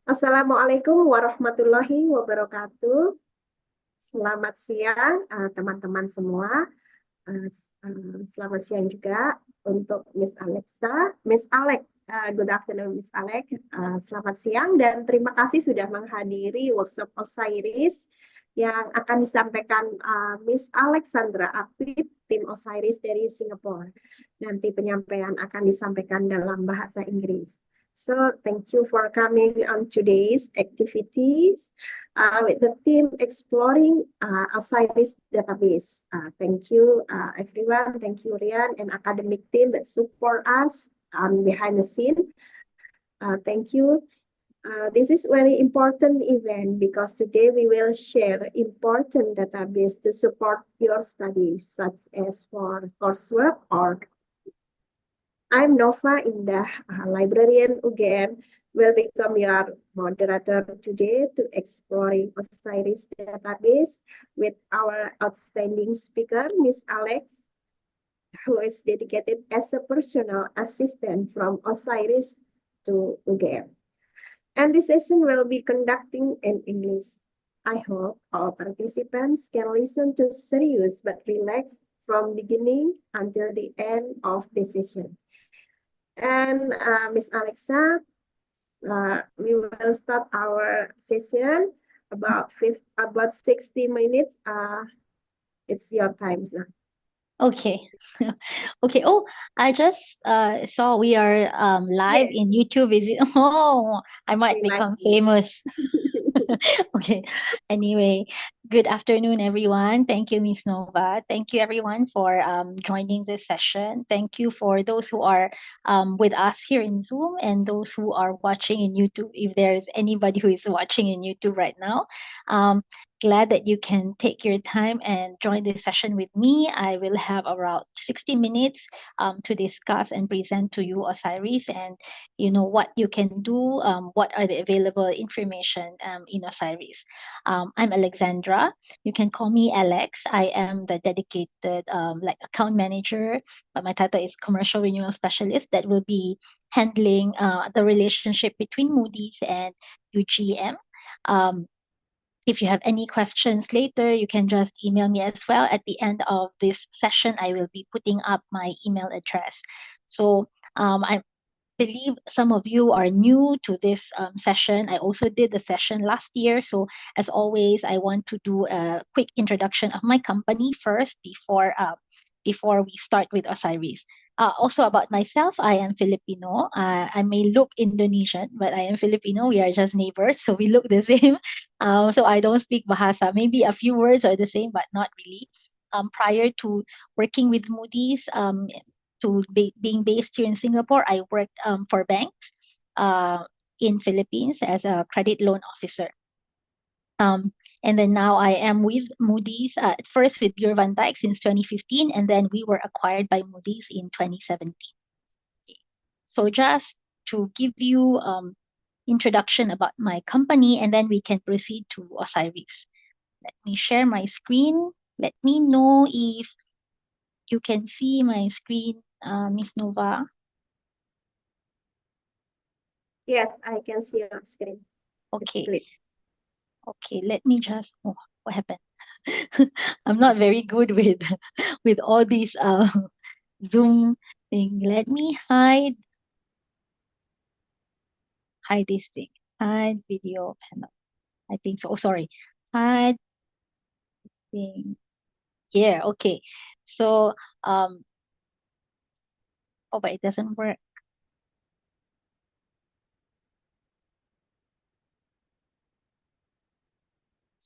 Assalamualaikum warahmatullahi wabarakatuh. Selamat siang, teman-teman semua. Selamat siang juga untuk Miss Alexa, Miss Alex. Good afternoon, Miss Alex. Selamat siang dan terima kasih sudah menghadiri workshop Osiris yang akan disampaikan Miss Alexandra Apit, tim Osiris dari Singapura. Nanti penyampaian akan disampaikan dalam bahasa Inggris. So, thank you for coming on today's activities with the team exploring Osiris database. Thank you, everyone. Thank you, Rian and academic team that support us behind the scene. Thank you. This is very important event because today we will share important database to support your studies, such as for coursework or I'm Nova Indah, librarian UGM, will become your moderator today to exploring Osiris database with our outstanding speaker, Miss Alex, who is dedicated as a personal assistant from Osiris to UGM. And this session will be conducting in English. I hope all participants can listen to serious but relaxed from beginning until the end of the session. And Miss Alexa, we will start our session about 60 minutes. It's your time now. Okay. Okay. Oh, I just saw we are live in YouTube. Is it? Oh, I might become famous. Okay. Anyway, good afternoon, everyone. Thank you, Miss Nova. Thank you, everyone, for joining this session. Thank you for those who are with us here in Zoom and those who are watching in YouTube. If there is anybody who is watching in YouTube right now, glad that you can take your time and join this session with me. I will have around 60 minutes to discuss and present to you Osiris and what you can do, what are the available information in Osiris. I'm Alexandra. You can call me Alex. I am the dedicated account manager, but my title is Commercial Renewal Specialist that will be handling the relationship between Moody's and UGM. If you have any questions later, you can just email me as well. At the end of this session, I will be putting up my email address. So I believe some of you are new to this session. I also did the session last year. So as always, I want to do a quick introduction of my company first before we start with Osiris. Also about myself, I am Filipino. I may look Indonesian, but I am Filipino. We are just neighbors, so we look the same. So I don't speak Bahasa. Maybe a few words are the same, but not really. Prior to working with Moody's, being based here in Singapore, I worked for banks in Philippines as a credit loan officer. And then now I am with Moody's, at first with Bureau van Dijk since 2015, and then we were acquired by Moody's in 2017. So just to give you introduction about my company, and then we can proceed to Osiris. Let me share my screen. Let me know if you can see my screen, Miss Nova. Yes, I can see your screen. Okay. Okay, let me just, oh, what happened? I'm not very good with with all these Zoom thing. Let me hide this thing. Hide video panel. I think so. Oh, sorry. Hide thing. Yeah, okay. So oh, but it doesn't work.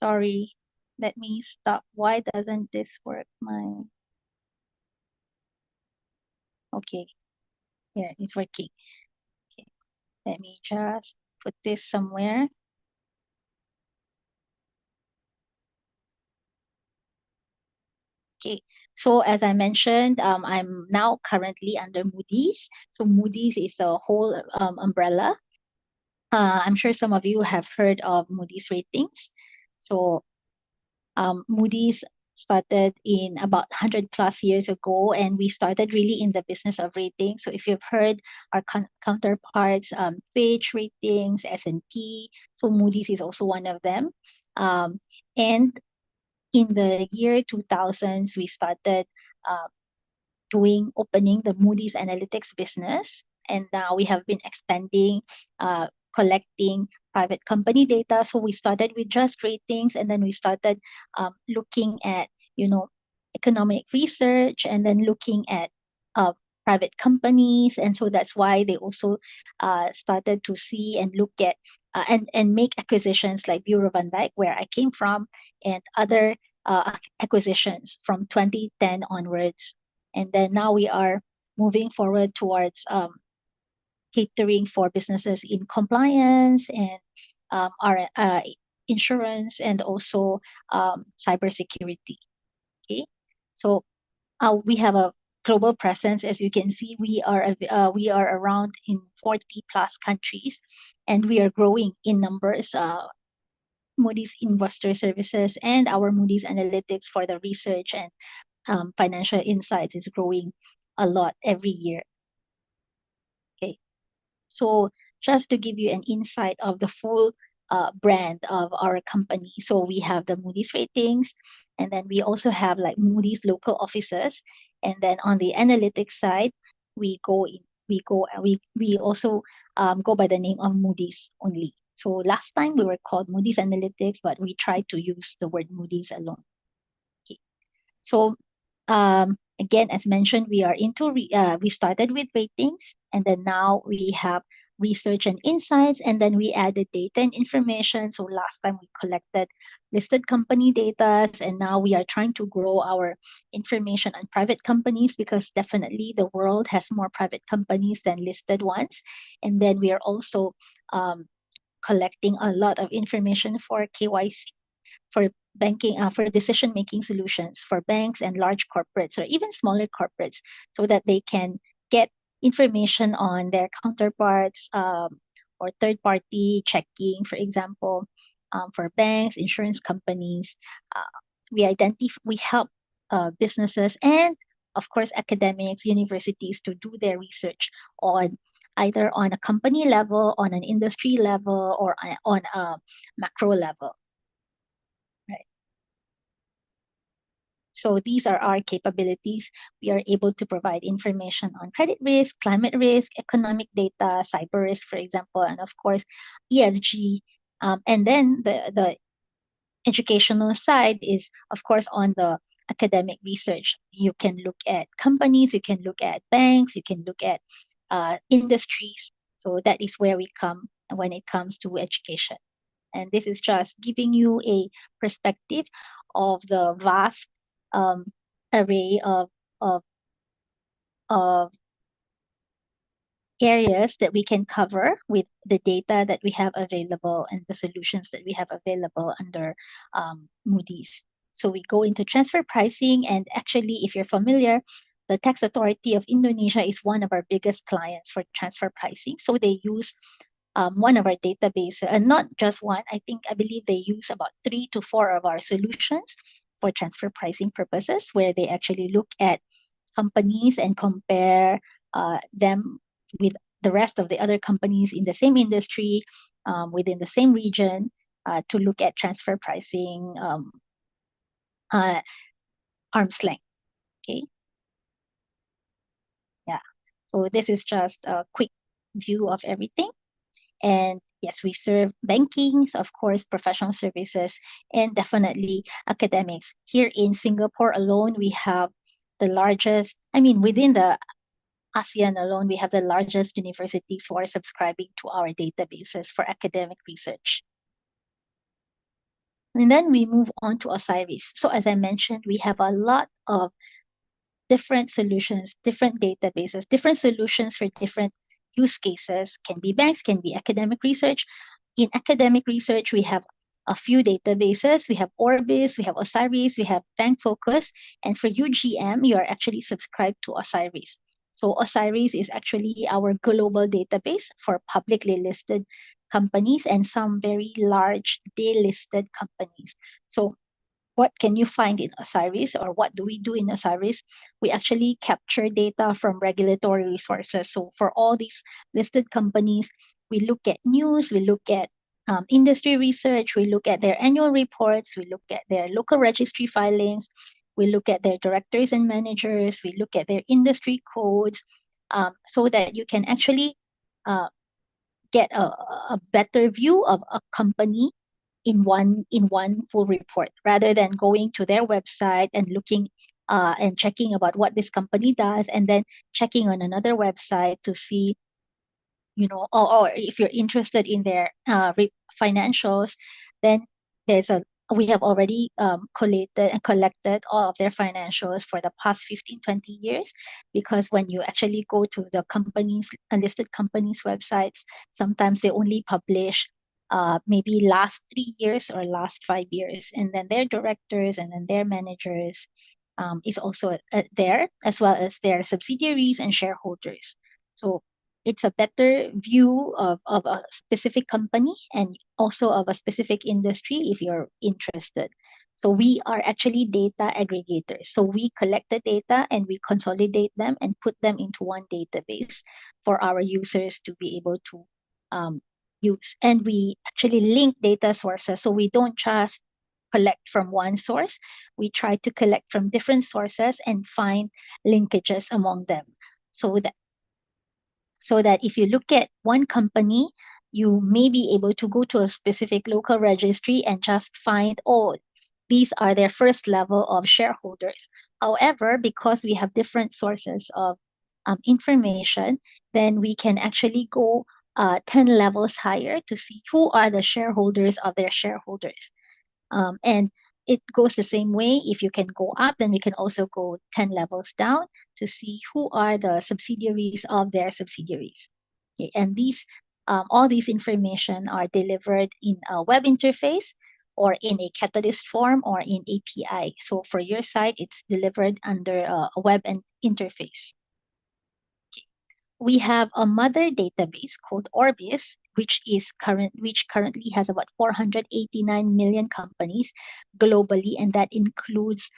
Sorry. Let me stop. Why doesn't this work? Okay. Yeah, it's working. Okay. Let me just put this somewhere. Okay, so as I mentioned, I'm now currently under Moody's. So Moody's is a whole umbrella. I'm sure some of you have heard of Moody's ratings. So Moody's started in about 100 plus years ago, and we started really in the business of rating. So if you've heard our counterparts, Fitch Ratings, S&P, so Moody's is also one of them. And in the year 2000s, we started uh, opening the Moody's Analytics business. And now we have been expanding, collecting private company data. So we started with just ratings, and then we started looking at, economic research, and then looking at private companies. And so that's why they also started to see and look at and make acquisitions like Bureau van Dijk, where I came from, and other acquisitions from 2010 onwards. And then now we are moving forward towards catering for businesses in compliance and our insurance, and also cybersecurity. Okay, so we have a global presence. As you can see, we are around in 40 plus countries, and we are growing in numbers. Moody's Investor Services and our Moody's Analytics for the research and financial insights is growing a lot every year. Okay, so just to give you an insight of the full brand of our company. So we have the Moody's Ratings, and then we also have like Moody's local offices, and then on the analytics side, we also go by the name of Moody's only. So last time we were called Moody's Analytics, but we tried to use the word Moody's alone. Okay. So again, as mentioned, we are we started with ratings, and then now we have research and insights, and then we added data and information. So last time we collected listed company data, and now we are trying to grow our information on private companies, because definitely the world has more private companies than listed ones. And then we are also collecting a lot of information for KYC, for banking, for decision-making solutions for banks and large corporates, or even smaller corporates, so that they can get information on their counterparts, or third-party checking, for example, for banks, insurance companies. We help businesses and, of course, academics, universities to do their research on either on a company level, on an industry level, or on a macro level. So these are our capabilities. We are able to provide information on credit risk, climate risk, economic data, cyber risk, for example, and of course, ESG. And then the educational side is, of course, on the academic research. You can look at companies, you can look at banks, you can look at industries. So that is where we come when it comes to education. And this is just giving you a perspective of the vast array of areas that we can cover with the data that we have available and the solutions that we have available under Moody's. So we go into transfer pricing, and actually, if you're familiar, the Tax Authority of Indonesia is one of our biggest clients for transfer pricing. So they use one of our databases, and not just one. I believe they use about 3 to 4 of our solutions for transfer pricing purposes, where they actually look at companies and compare them with the rest of the other companies in the same industry, within the same region, to look at transfer pricing arm's length. Okay. Yeah. So this is just a quick view of everything. And yes, we serve banking, so of course, professional services, and definitely academics. Here in Singapore alone, we have the largest, within the ASEAN alone, we have the largest universities who are subscribing to our databases for academic research. And then we move on to Osiris. So as I mentioned, we have a lot of different solutions, different databases, different solutions for different use cases. Can be banks, can be academic research. In academic research, we have a few databases. We have Orbis, we have Osiris, we have Bank Focus. And for UGM, you are actually subscribed to Osiris. So Osiris is actually our global database for publicly listed companies and some very large delisted companies. So what can you find in Osiris, or what do we do in Osiris? We actually capture data from regulatory resources. So for all these listed companies, we look at news, we look at industry research, we look at their annual reports, we look at their local registry filings, we look at their directors and managers, we look at their industry codes, so that you can actually get a better view of a company in one full report, rather than going to their website and looking and checking about what this company does, and then checking on another website to see, or if you're interested in their financials, then we have already collated and collected all of their financials for the past 15, 20 years, because when you actually go to the companies, listed companies' websites, sometimes they only publish maybe last 3 years or last 5 years, and then their directors and then their managers is also there, as well as their subsidiaries and shareholders. So it's a better view of a specific company and also of a specific industry if you're interested. So we are actually data aggregators. So we collect the data and we consolidate them and put them into one database for our users to be able to use. And we actually link data sources. So we don't just collect from one source. We try to collect from different sources and find linkages among them. So that if you look at one company, you may be able to go to a specific local registry and just find, oh, these are their first level of shareholders. However, because we have different sources of information, then we can actually go 10 levels higher to see who are the shareholders of their shareholders. And it goes the same way. If you can go up, then we can also go 10 levels down to see who are the subsidiaries of their subsidiaries. Okay, and all these information are delivered in a web interface or in a catalyst form or in API. So for your site, it's delivered under a web interface. We have a mother database called Orbis, which currently has about 489 million companies globally, and that includes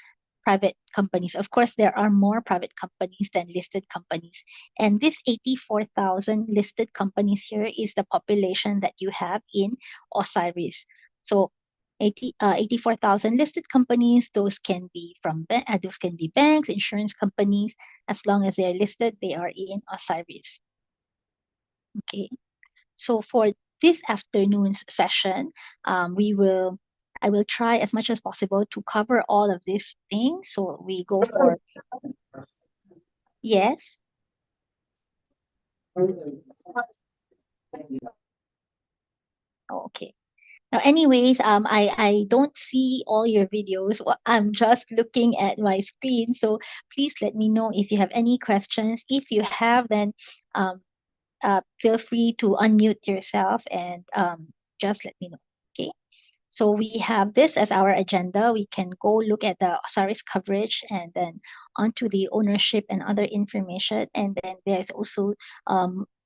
private companies. Of course, there are more private companies than listed companies. And this 84,000 listed companies here is the population that you have in Osiris. So 84,000 listed companies, those can be banks, insurance companies. As long as they're listed, they are in Osiris. Okay. So for this afternoon's session, I will try as much as possible to cover all of these things. So we go for, yes. Okay. Now, anyways, I don't see all your videos. I'm just looking at my screen. So please let me know if you have any questions. If you have, then feel free to unmute yourself and just let me know. Okay. So we have this as our agenda. We can go look at the Osiris coverage and then onto the ownership and other information. And then there's also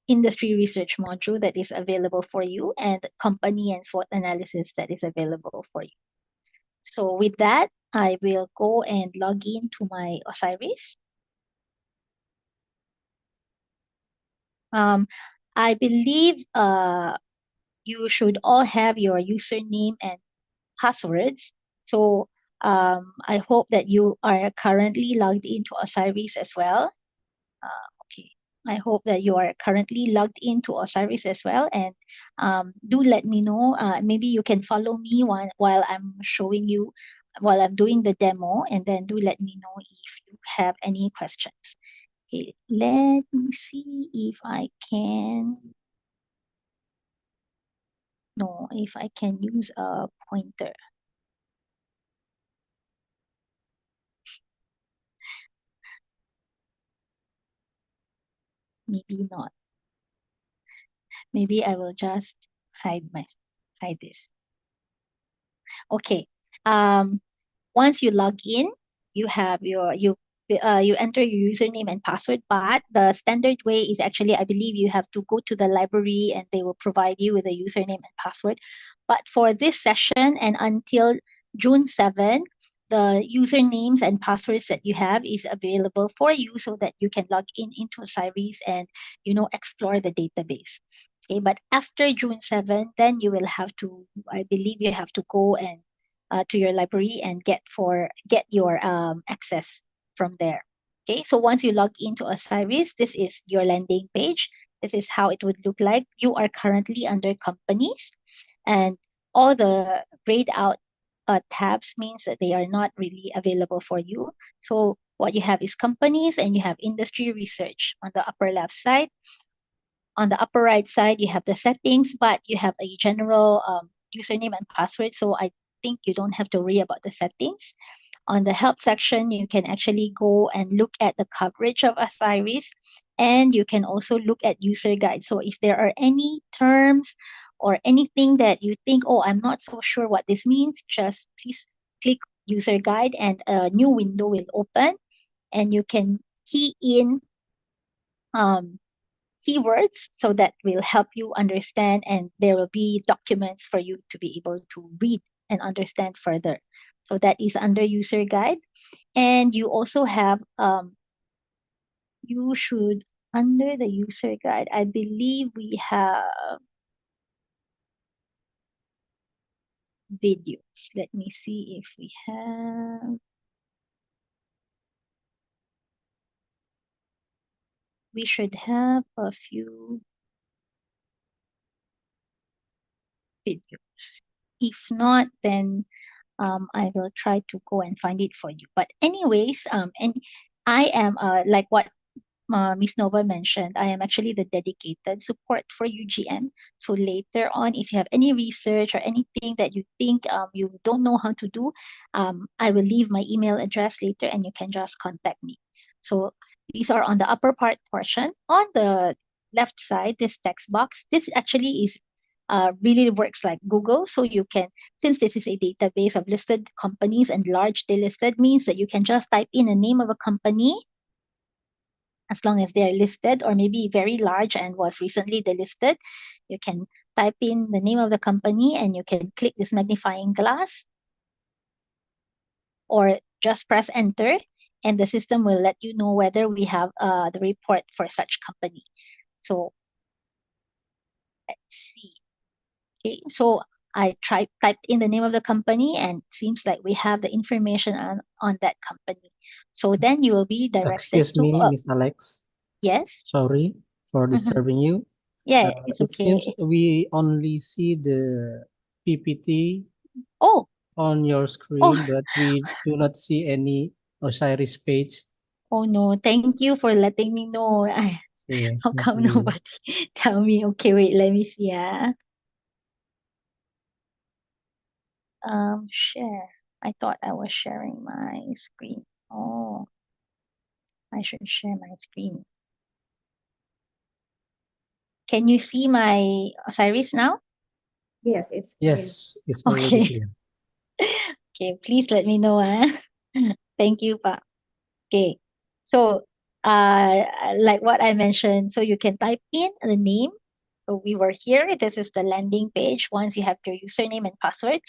industry research module that is available for you, and company and SWOT analysis that is available for you. So with that, I will go and log in to my Osiris. I believe you should all have your username and passwords. So I hope that you are currently logged into Osiris as well. Okay. I hope that you are currently logged into Osiris as well. And do let me know. Maybe you can follow me while I'm showing you, while I'm doing the demo, and then do let me know if you have any questions. Okay, let me see if I can. No, if I can use a pointer. Maybe not. Maybe I will just hide this. Okay. Once you log in, you have you enter your username and password, but the standard way is actually, I believe you have to go to the library and they will provide you with a username and password. But for this session and until June 7, the usernames and passwords that you have is available for you so that you can log in into Osiris and explore the database. Okay, but after June 7, then you will have to, I believe you have to go and to your library and get your access from there. Okay, so once you log into Osiris, this is your landing page. This is how it would look like. You are currently under companies, and all the grayed out tabs means that they are not really available for you. So what you have is companies, and you have industry research on the upper left side. On the upper right side, you have the settings, but you have a general username and password. So I think you don't have to worry about the settings. On the help section, you can actually go and look at the coverage of Osiris, and you can also look at user guide. So if there are any terms or anything that you think, oh, I'm not so sure what this means, just please click user guide and a new window will open, and you can key in um, keywords so that will help you understand, and there will be documents for you to be able to read and understand further. So that is under user guide. And you also have you should, under the user guide, I believe we have videos. Let me see if we have. We should have a few videos. If not, then I will try to go and find it for you. But anyways, and I am like what Miss Nova mentioned, I am actually the dedicated support for UGM. So later on, if you have any research or anything that you think you don't know how to do, I will leave my email address later, and you can just contact me. So these are on the upper portion. On the left side, this text box, this actually is really works like Google. So you can, since this is a database of listed companies and large delisted, means that you can just type in the name of a company as long as they're listed, or maybe very large and was recently delisted. You can type in the name of the company and you can click this magnifying glass or just press enter, and the system will let you know whether we have the report for such company. So let's see. Okay, so I typed in the name of the company, and it seems like we have the information on that company. So then you will be directed Excuse me, Miss Alex. Yes. Sorry for disturbing you. Yeah, it's It seems okay. we only see the PPT Oh, on your oh, screen, but we do not see any Osiris page. oh no, thank you for letting me know. Yeah, How thank come you. nobody tell me? Okay, wait, let me see. Share. I thought I was sharing my screen. Oh, I should share my screen. Can you see my Osiris now? Yes, it's Yes, it's already Okay. clear. Okay, please let me know. Thank you, Pa. Okay. So, like what I mentioned, so you can type in the name. So we were here. This is the landing page once you have your username and password.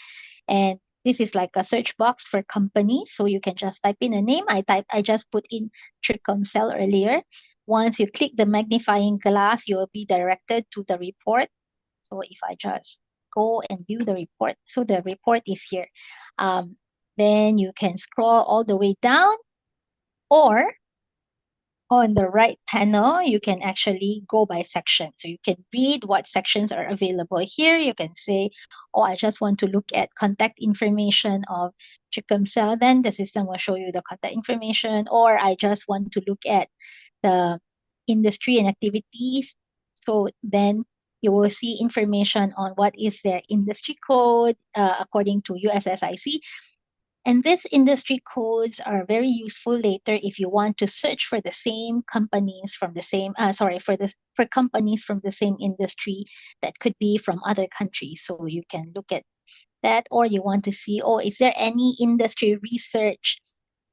And this is like a search box for companies. So you can just type in a name. I just put in Tricomcell earlier. Once you click the magnifying glass, you will be directed to the report. So if I just go and view the report, so the report is here. Then you can scroll all the way down, or on the right panel, you can actually go by section. So you can read what sections are available here. You can say, oh, I just want to look at contact information of Chicumcell. Then the system will show you the contact information. Or I just want to look at the industry and activities. So then you will see information on what is their industry code according to USSIC. And these industry codes are very useful later if you want to search for the same companies from the same, for companies from the same industry that could be from other countries. So you can look at that, or you want to see, oh, is there any industry research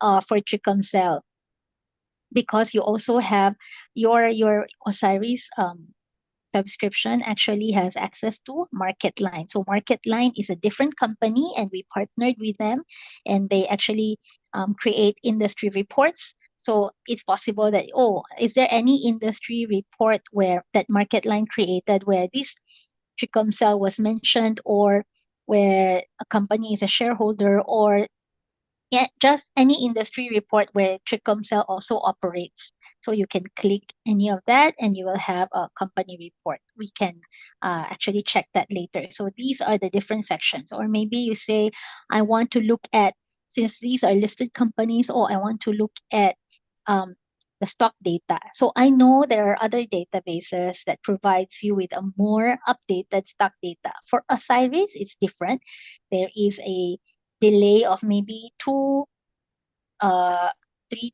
for Tricomcell? Because you also have your Osiris subscription actually has access to MarketLine. So MarketLine is a different company, and we partnered with them, and they actually create industry reports. So it's possible that, oh, is there any industry report where that MarketLine created where this Tricom cell was mentioned, or where a company is a shareholder, or just any industry report where Tricomcell also operates. So you can click any of that and you will have a company report. We can actually check that later. So these are the different sections. Or maybe you say, I want to look at, since these are listed companies, or I want to look at um, the stock data. So I know there are other databases that provides you with a more updated stock data. For Osiris, it's different. There is a delay of maybe 3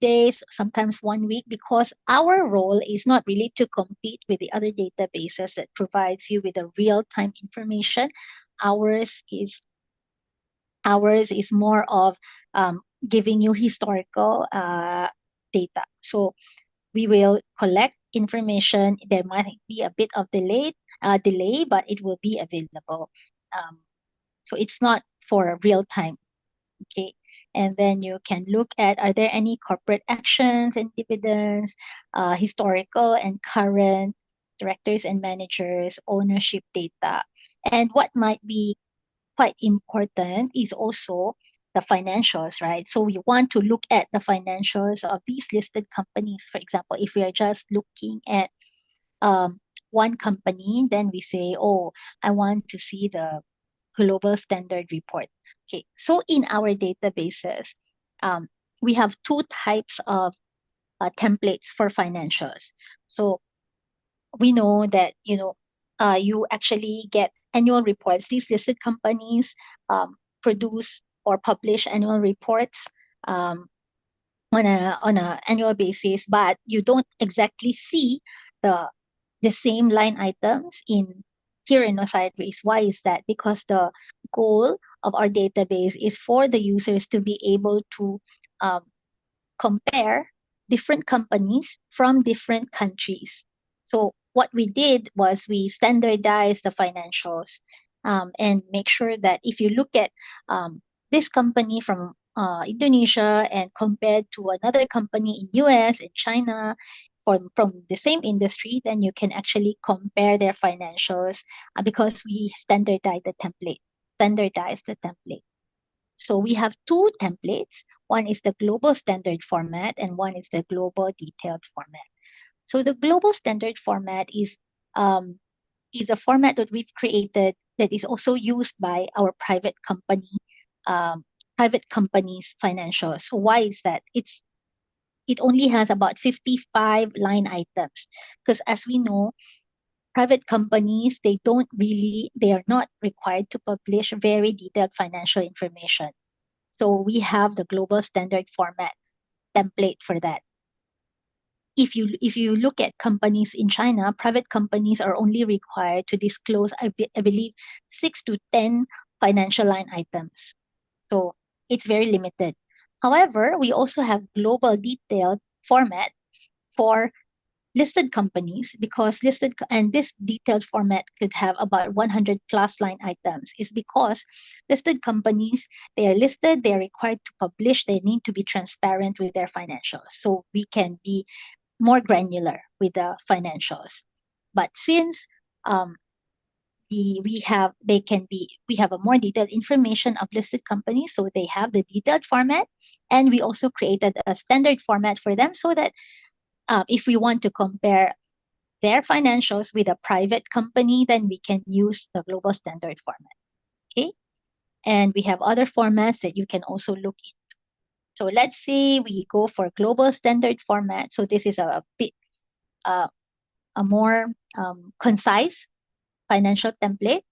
days, sometimes 1 week, because our role is not really to compete with the other databases that provides you with a real-time information. Ours is more of giving you historical data. So we will collect information. There might be a bit of delay, but it will be available. So it's not for real time. Okay. And then you can look at, are there any corporate actions and dividends, historical and current, directors and managers, ownership data. And what might be quite important is also the financials, right? So we want to look at the financials of these listed companies. For example, if we are just looking at one company, then we say, oh, I want to see the global standard report. Okay, so in our databases, we have two types of templates for financials. So we know that, you actually get annual reports. These listed companies produce or publish annual reports on a annual basis, but you don't exactly see the same line items here in Osiris. Why is that? Because the goal of our database is for the users to be able to compare different companies from different countries. So what we did was we standardized the financials and make sure that if you look at this company from Indonesia and compared to another company in US and China from the same industry, then you can actually compare their financials because we standardize the template. So we have two templates. One is the global standard format and one is the global detailed format. So the global standard format is a format that we've created that is also used by our private company's financials. So why is that? It only has about 55 line items, because as we know, private companies, they are not required to publish very detailed financial information. So we have the global standard format template for that. If you look at companies in China, private companies are only required to disclose, I believe, 6 to 10 financial line items. So it's very limited. However, we also have global detailed format for listed companies, because this detailed format could have about 100 plus line items, is because listed companies, they are listed, they are required to publish, they need to be transparent with their financials. So we can be more granular with the financials. But since we have a more detailed information of listed companies, so they have the detailed format, and we also created a standard format for them so that if we want to compare their financials with a private company, then we can use the global standard format. Okay. And we have other formats that you can also look into. So let's say we go for global standard format. So this is a bit a more concise financial template,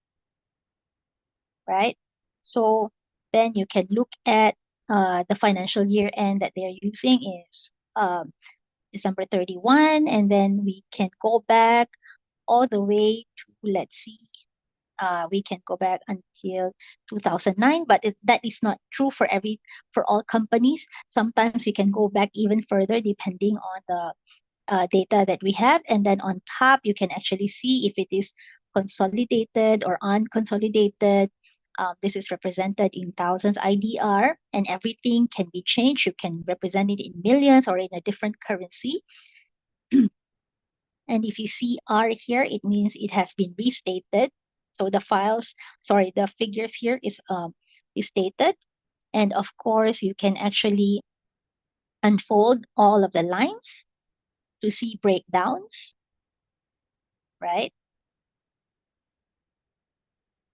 right? So then you can look at the financial year end that they're using is December 31, and then we can go back all the way to, let's see, we can go back until 2009, but that is not true for all companies. Sometimes we can go back even further depending on data that we have. And then on top, you can actually see if it is consolidated or unconsolidated. This is represented in thousands IDR, and everything can be changed. You can represent it in millions or in a different currency. And if you see R here, it means it has been restated. So the figures here is stated. And of course, you can actually unfold all of the lines to see breakdowns, right?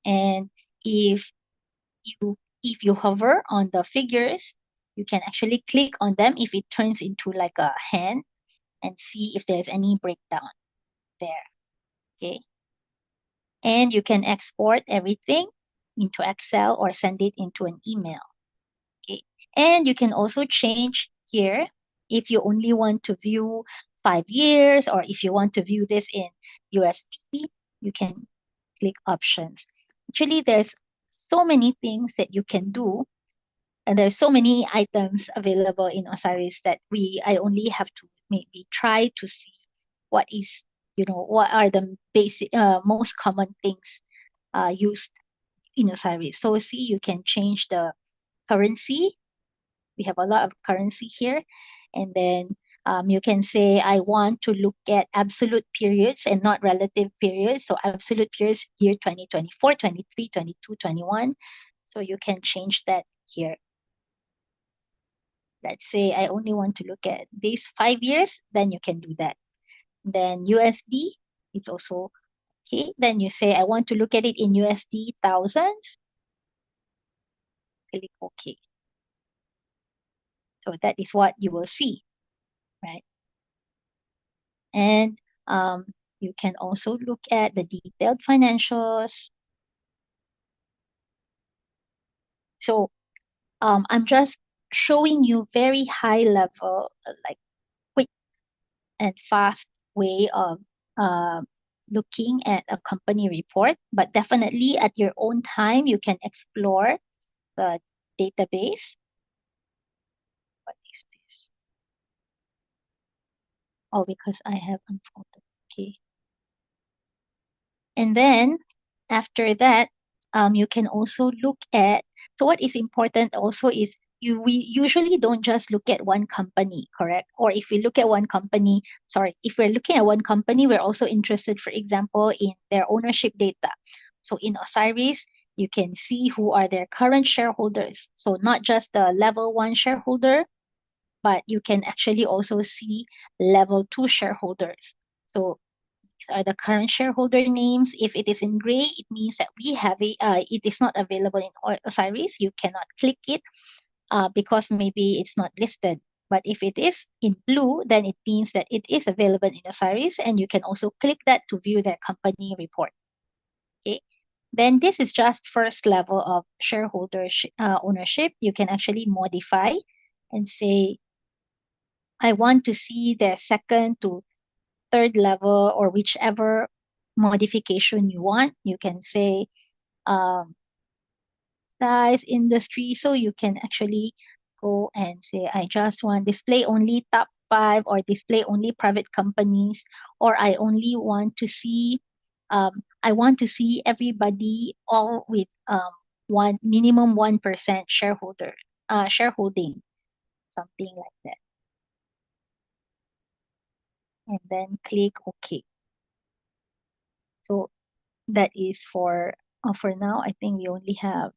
And if you hover on the figures, you can actually click on them if it turns into like a hand and see if there's any breakdown there. Okay. And you can export everything into Excel or send it into an email. Okay. And you can also change here if you only want to view 5 years, or if you want to view this in USD, you can click options. Actually, there's so many things that you can do, and there's so many items available in Osiris that I only have to maybe try to see what are the basic most common things used in Osiris. So see, you can change the currency. We have a lot of currency here. And then you can say, I want to look at absolute periods and not relative periods. So absolute periods, year 2024, 23, 22, 21. So you can change that here. Let's say I only want to look at these 5 years, then you can do that. Then USD is also okay. Then you say, I want to look at it in USD thousands. Click OK. So that is what you will see, right? And you can also look at the detailed financials. So I'm just showing you very high level, like quick and fast way of looking at a company report, but definitely at your own time, you can explore the database. What is this? Oh, because I have unfolded. Okay. And then after that, you can also look at, so what is important also is we usually don't just look at one company, correct? Or if we look at one company, if we're looking at one company, we're also interested, for example, in their ownership data. So in Osiris, you can see who are their current shareholders. So not just the level 1 shareholder, but you can actually also see level 2 shareholders. So are the current shareholder names. If it is in gray, it means that it is not available in Osiris. You cannot click it because maybe it's not listed. But if it is in blue, then it means that it is available in Osiris, and you can also click that to view their company report. Okay. Then this is just first level of shareholder ownership. You can actually modify and say, I want to see the second to third level or whichever modification you want. You can say size, industry. So you can actually go and say, I just want display only top 5 or display only private companies, or I only want to see, I want to see everybody all with minimum 1% shareholding, something like that. And then click OK. So that is for now. I think we only have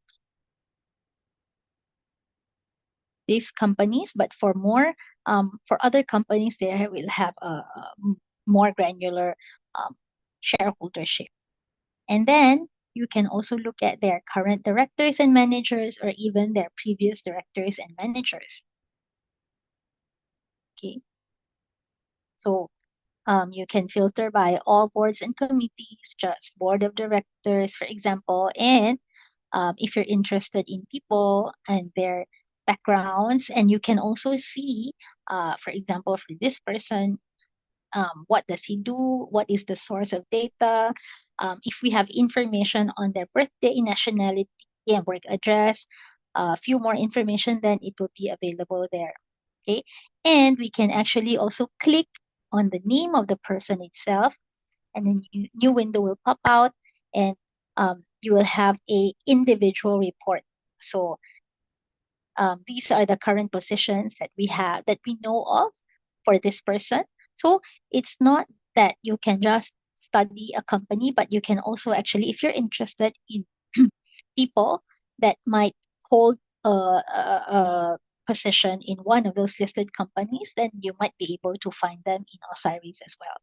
these companies, but for other companies, they will have a more granular shareholdership. And then you can also look at their current directors and managers, or even their previous directors and managers. Okay. So you can filter by all boards and committees, just board of directors, for example. And if you're interested in people and their backgrounds, and you can also see, for example, for this person, what does he do? What is the source of data? If we have information on their birthday, nationality, and work address, a few more information, then it will be available there. Okay. And we can actually also click on the name of the person itself, and then new window will pop out, and you will have a individual report. So these are the current positions that we have, that we know of for this person. So it's not that you can just study a company, but you can also actually, if you're interested in people that might hold a position in one of those listed companies, then you might be able to find them in Osiris as well.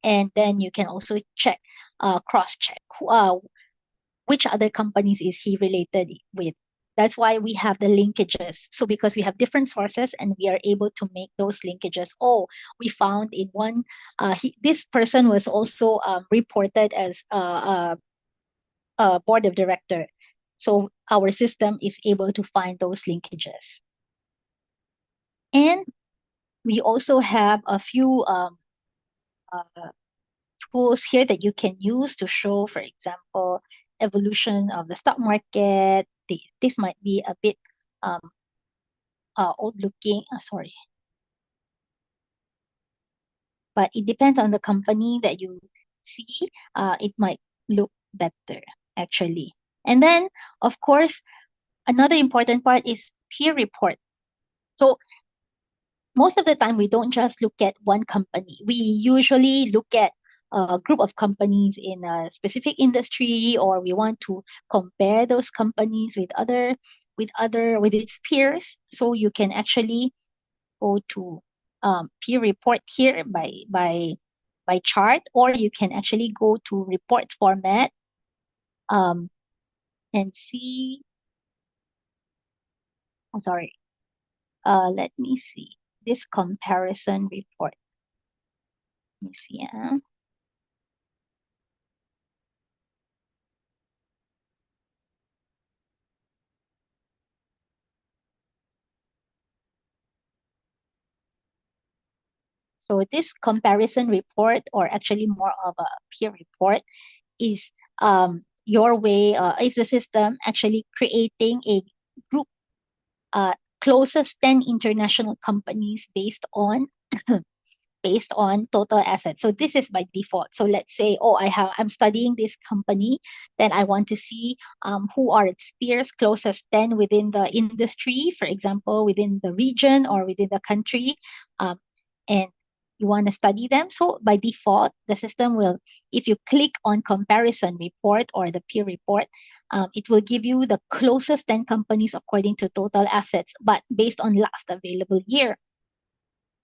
And then you can also check, cross-check which other companies is he related with. That's why we have the linkages. So because we have different sources and we are able to make those linkages. Oh, we found in one, this person was also reported as a board of director. So our system is able to find those linkages. And we also have a few tools here that you can use to show, for example, evolution of the stock market. This might be a bit old looking, sorry. But it depends on the company that you see. It might look better actually. And then, of course, another important part is peer report. So most of the time, we don't just look at one company. We usually look at a group of companies in a specific industry, or we want to compare those companies with its peers. So you can actually go to peer report here by chart, or you can actually go to report format and see. Oh, sorry. Let me see this comparison report. Let me see. So this comparison report, or actually more of a peer report, is your way, is the system actually creating a group, closest 10 international companies based on total assets. So this is by default. So let's say, oh, I'm studying this company, then I want to see who are its peers, closest 10 within the industry, for example, within the region or within the country, and you want to study them. So by default, the system will, if you click on comparison report or the peer report, it will give you the closest 10 companies according to total assets, but based on last available year.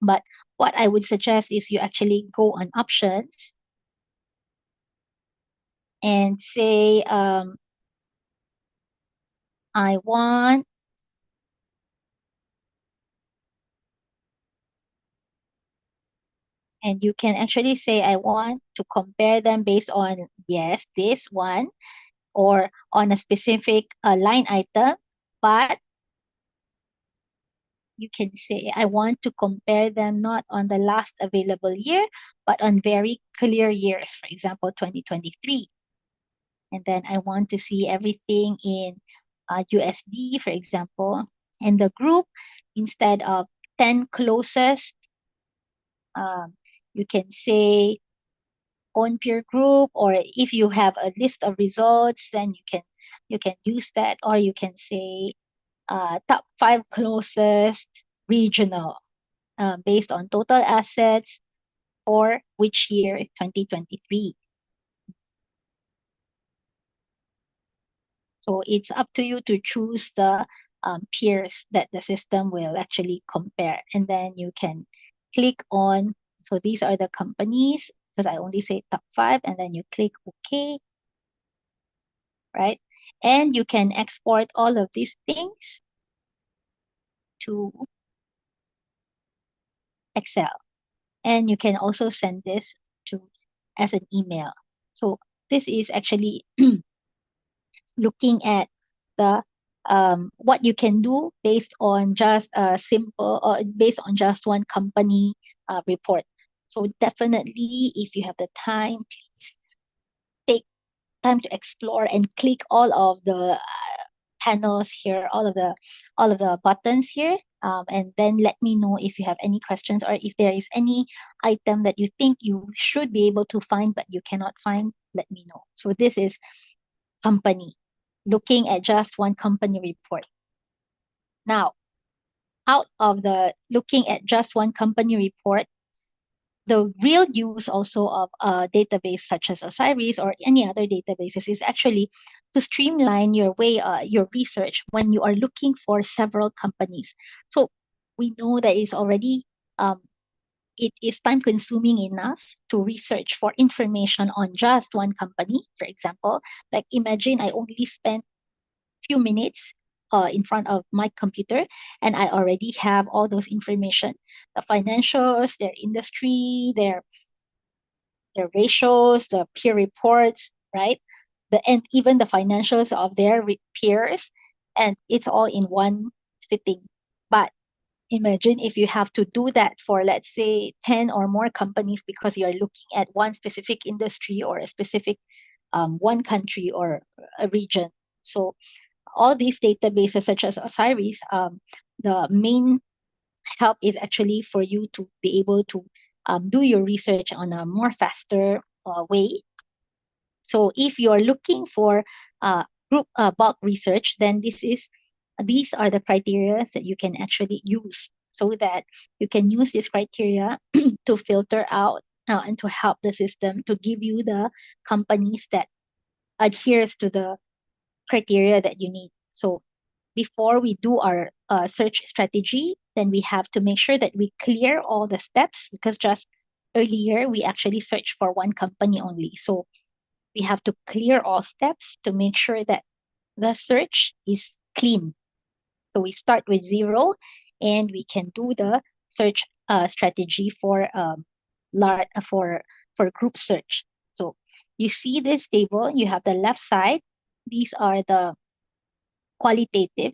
But what I would suggest is you actually go on options and say, I want and you can actually say, I want to compare them based on, yes, this one, or on a specific line item, but you can say, I want to compare them not on the last available year, but on very clear years, for example, 2023. And then I want to see everything in USD, for example. And the group, instead of 10 closest, you can say own peer group, or if you have a list of results, then you can use that, or you can say top 5 closest regional based on total assets for which year, 2023. So it's up to you to choose the peers that the system will actually compare. And then you can click on, so these are the companies, because I only say top 5, and then you click OK, right? And you can export all of these things to Excel. And you can also send this to as an email. So this is actually looking at the what you can do based on just a simple, or based on just one company report. So definitely, if you have the time, please take time to explore and click all of the panels here, all of the buttons here, And then let me know if you have any questions or if there is any item that you think you should be able to find but you cannot find, let me know. So this is company, looking at just one company report. Now, out of the looking at just one company report, the real use also of a database such as Osiris or any other databases is actually to streamline your your research when you are looking for several companies. So we know that it's already it is time consuming enough to research for information on just one company. For example, like imagine I only spent few minutes in front of my computer and I already have all those information, the financials, their industry, their ratios, the peer reports, right? And even the financials of their peers, and it's all in one sitting. But imagine if you have to do that for, let's say, 10 or more companies because you are looking at one specific industry or a specific one country or a region. So all these databases such as Osiris, the main help is actually for you to be able to do your research on a more faster way. So if you're looking for group bulk research, then these are the criteria that you can actually use so that you can use this criteria to filter out and to help the system to give you the companies that adheres to the criteria that you need. So before we do our search strategy, then we have to make sure that we clear all the steps because just earlier we actually searched for one company only. So we have to clear all steps to make sure that the search is clean. So we start with 0 and we can do the search strategy for for group search. So you see this table, you have the left side. These are the qualitative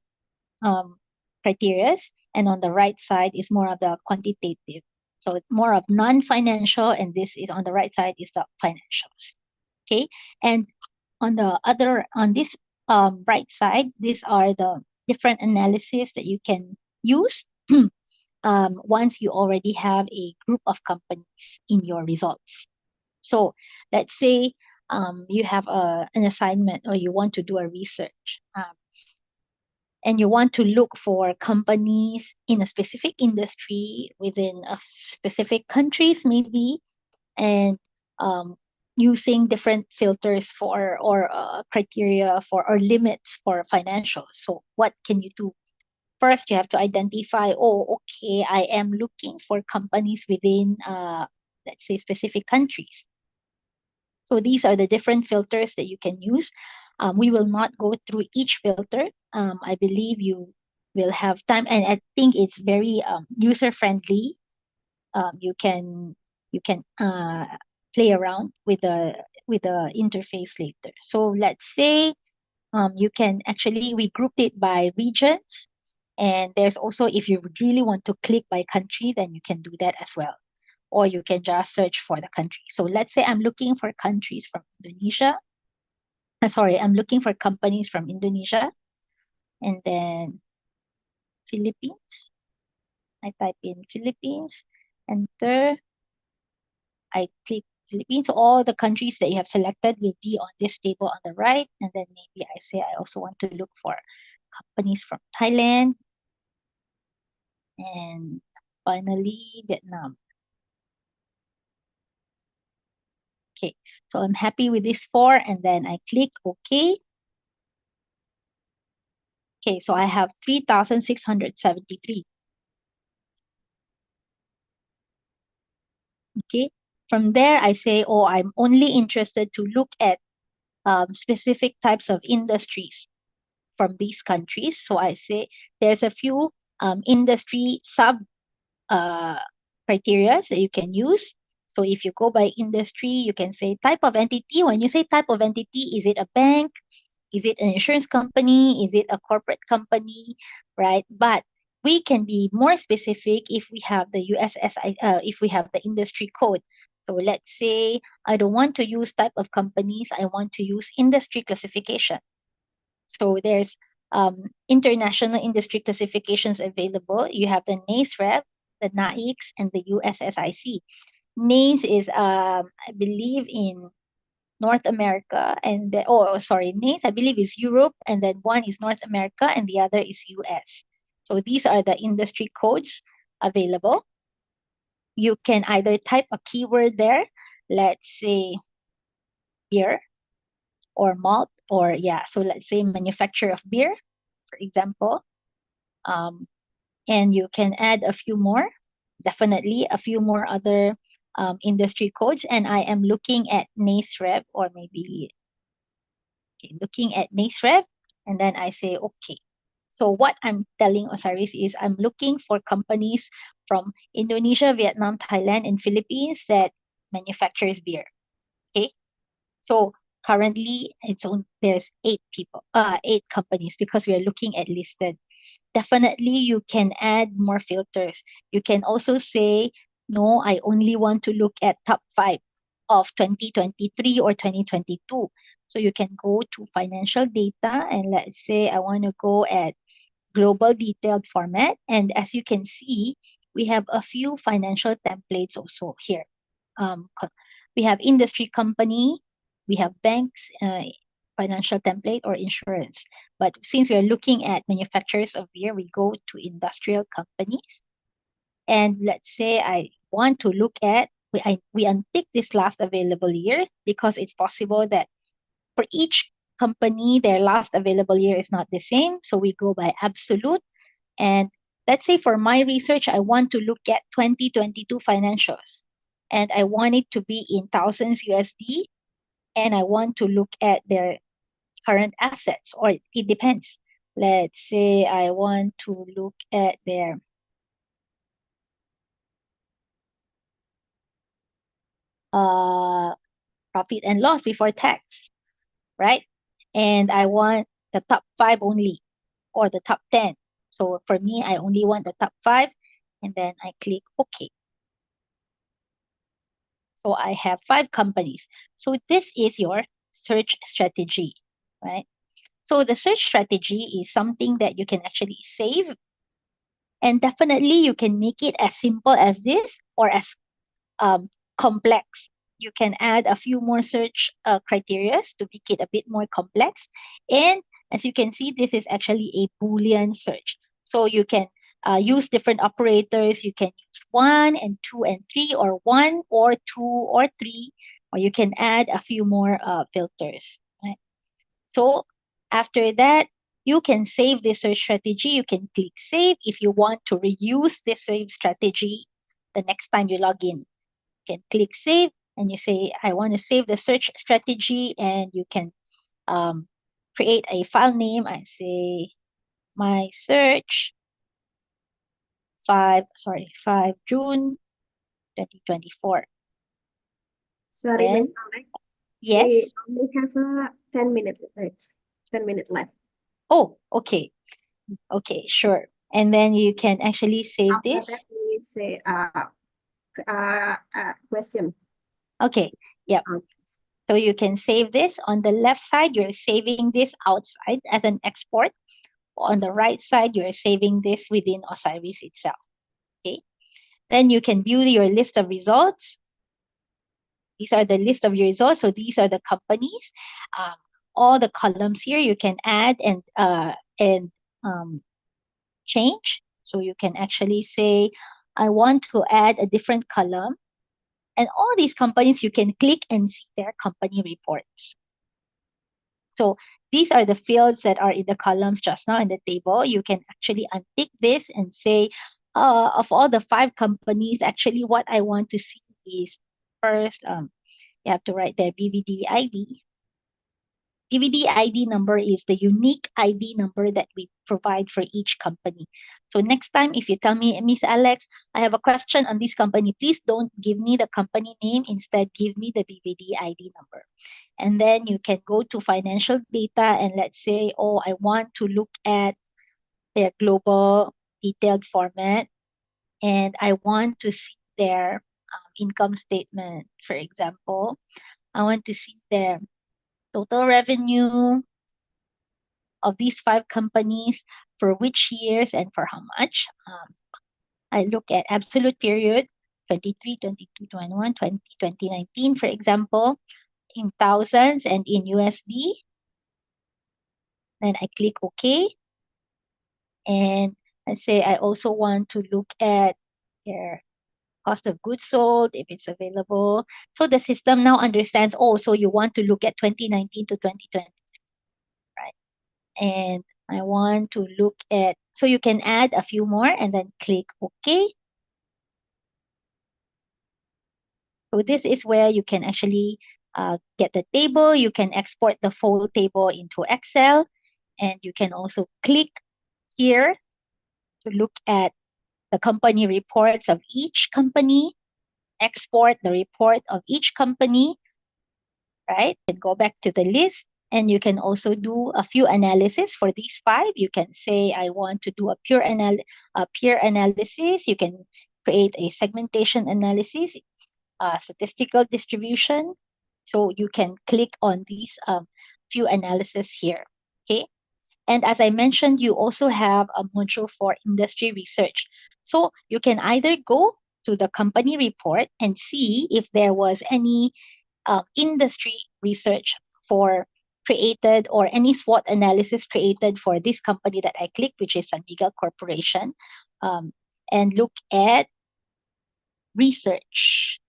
criteria, and on the right side is more of the quantitative. So it's more of non-financial, and this is on the right side is the financials. Okay, and on this right side, these are the different analysis that you can use once you already have a group of companies in your results. So let's say you have an assignment or you want to do a research. And you want to look for companies in a specific industry within a specific countries maybe, and using different filters for or criteria for or limits for financials. So what can you do? First, you have to identify, oh, okay, I am looking for companies within, let's say, specific countries. So these are the different filters that you can use. We will not go through each filter. I believe you will have time, and I think it's very user friendly. You can play around with the interface later. So let's say you can actually we grouped it by regions, and there's also if you really want to click by country, then you can do that as well, or you can just search for the country. So let's say I'm looking for countries from Indonesia. Sorry, I'm looking for companies from Indonesia, and then Philippines. I type in Philippines, enter. I click Philippines. So all the countries that you have selected will be on this table on the right. And then maybe I say I also want to look for companies from Thailand. And finally, Vietnam. Okay, so I'm happy with these 4, and then I click OK. Okay, so I have 3,673. Okay, from there I say, oh, I'm only interested to look at specific types of industries from these countries. So I say there's a few industry sub criteria that you can use. So if you go by industry, you can say type of entity. When you say type of entity, is it a bank? Is it an insurance company? Is it a corporate company? Right? But we can be more specific if we have the USSI, if we have the industry code. So let's say I don't want to use type of companies. I want to use industry classification. So there's international industry classifications available. You have the NASREV, the NAICS, and the USSIC. NACE is, I believe, in North America, and NACE, I believe, is Europe, and then one is North America, and the other is US. So these are the industry codes available. You can either type a keyword there, let's say beer or malt, or so let's say manufacturer of beer, for example. And you can add a few more, definitely a few more other industry codes. And I am looking at NASREV, or maybe looking at NASREV, and then I say, okay. So what I'm telling Osiris is I'm looking for companies from Indonesia, Vietnam, Thailand, and Philippines that manufactures beer. Okay. So currently there's 8 companies, because we are looking at listed. Definitely you can add more filters. You can also say, no, I only want to look at top 5 of 2023 or 2022. So you can go to financial data, and let's say I want to go at global detailed format. And as you can see, we have a few financial templates also here. We have industry company, we have banks, financial template, or insurance. But since we are looking at manufacturers of beer, we go to industrial companies. And let's say I want to look at, we untick this last available year, because it's possible that for each company, their last available year is not the same. So we go by absolute. And let's say for my research, I want to look at 2022 financials. And I want it to be in thousands USD. And I want to look at their current assets, or it depends. Let's say I want to look at their profit and loss before tax, right? And I want the top 5 only, or the top 10. So for me, I only want the top 5, and then I click OK. So I have 5 companies. So this is your search strategy, right? So the search strategy is something that you can actually save, and definitely you can make it as simple as this, or as complex. You can add a few more search criteria to make it a bit more complex. And as you can see, this is actually a Boolean search. So you can use different operators. You can use 1 and 2 and 3, or 1 or 2 or 3, or you can add a few more filters. Right? So after that, you can save this search strategy. You can click save if you want to reuse this save strategy the next time you log in. You can click save, and you say, I want to save the search strategy, and you can create a file name. I say my search 5 June 2024. Sorry, Then, Miss Alex. yes. We only have a 10-minute left. 10-minute left. Oh, okay. Okay, sure. And then you can actually save After this. that, we say question. Okay, yep. So you can save this. On the left side, you're saving this outside as an export. On the right side, you're saving this within Osiris itself. Okay. Then you can view your list of results. These are the list of your results. So these are the companies. All the columns here you can add and change. So you can actually say, I want to add a different column. And all these companies, you can click and see their company reports. So these are the fields that are in the columns just now in the table. You can actually untick this and say, of all the 5 companies, actually what I want to see is first, you have to write their BVD ID. BVD ID number is the unique ID number that we provide for each company. So next time, if you tell me, Miss Alex, I have a question on this company, please don't give me the company name. Instead, give me the BVD ID number. And then you can go to financial data, and let's say, oh, I want to look at their global detailed format, and I want to see their income statement, for example. I want to see their total revenue, of these 5 companies, for which years and for how much. I look at absolute period, 23, 22, 21, 20, 2019, for example, in thousands and in USD. Then I click OK. And I say I also want to look at their cost of goods sold, if it's available. So the system now understands, oh, so you want to look at 2019 to 2020, right? And I want to look at, so you can add a few more and then click OK. So this is where you can actually get the table. You can export the full table into Excel, and you can also click here to look at the company reports of each company, export the report of each company, right? And go back to the list, and you can also do a few analysis for these 5. You can say, I want to do a peer analysis. You can create a segmentation analysis, statistical distribution. So you can click on these few analysis here, okay? And as I mentioned, you also have a module for industry research. So you can either go to the company report and see if there was any industry research for created, or any SWOT analysis created for this company that I clicked, which is San Miguel Corporation, and look at research.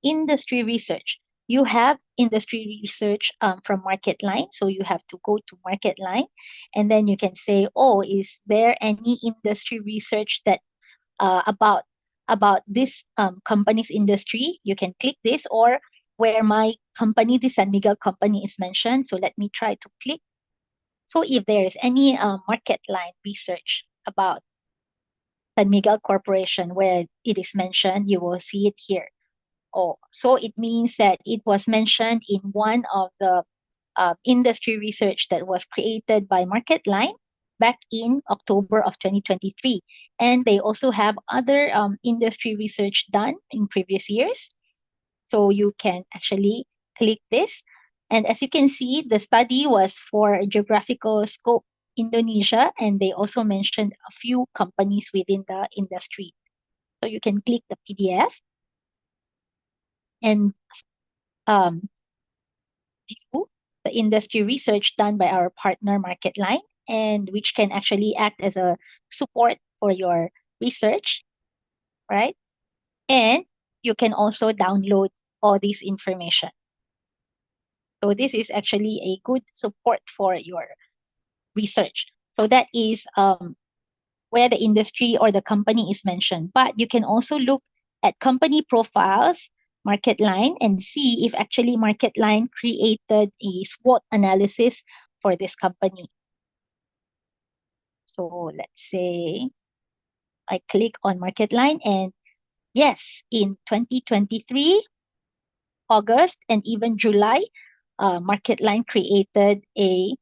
Industry research. You have industry research from MarketLine. So you have to go to MarketLine, and then you can say, oh, is there any industry research that about this company's industry? You can click this, or where my company, the San Miguel company, is mentioned. So let me try to click. So if there is any MarketLine research about San Miguel Corporation where it is mentioned, you will see it here. Oh, so it means that it was mentioned in one of the industry research that was created by MarketLine back in October of 2023. And they also have other industry research done in previous years. So you can actually click this. And as you can see, the study was for geographical scope Indonesia, and they also mentioned a few companies within the industry. So you can click the PDF and view the industry research done by our partner MarketLine, and which can actually act as a support for your research, right? And you can also download all this information. So this is actually a good support for your research. So that is where the industry or the company is mentioned. But you can also look at company profiles, MarketLine, and see if actually MarketLine created a SWOT analysis for this company. So let's say I click on MarketLine, and yes, in 2023, August and even July, MarketLine created a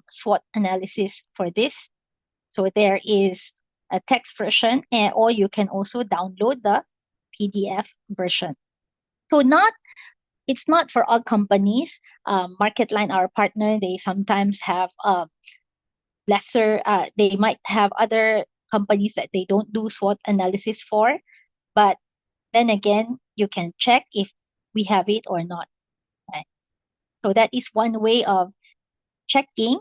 SWOT analysis for this. So there is a text version, or you can also download the PDF version. So it's not for all companies. MarketLine, our partner, they sometimes have lesser, they might have other companies that they don't do SWOT analysis for, but then again, you can check if we have it or not. Right? So that is one way of checking.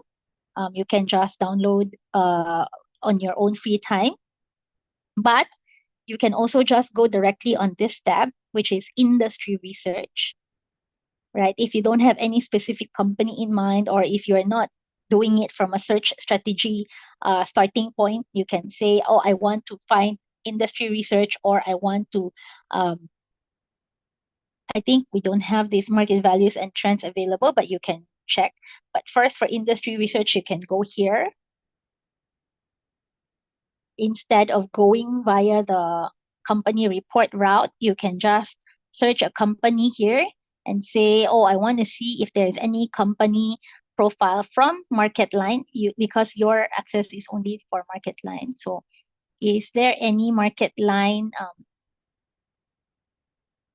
You can just download on your own free time, but you can also just go directly on this tab, which is industry research, right? If you don't have any specific company in mind, or if you're not doing it from a search strategy starting point, you can say, oh, I want to find industry research, or I want to, I think we don't have these market values and trends available, but you can check. But first, for industry research, you can go here. Instead of going via the company report route, you can just search a company here and say, oh, I want to see if there's any company profile from MarketLine, because your access is only for MarketLine. So is there any MarketLine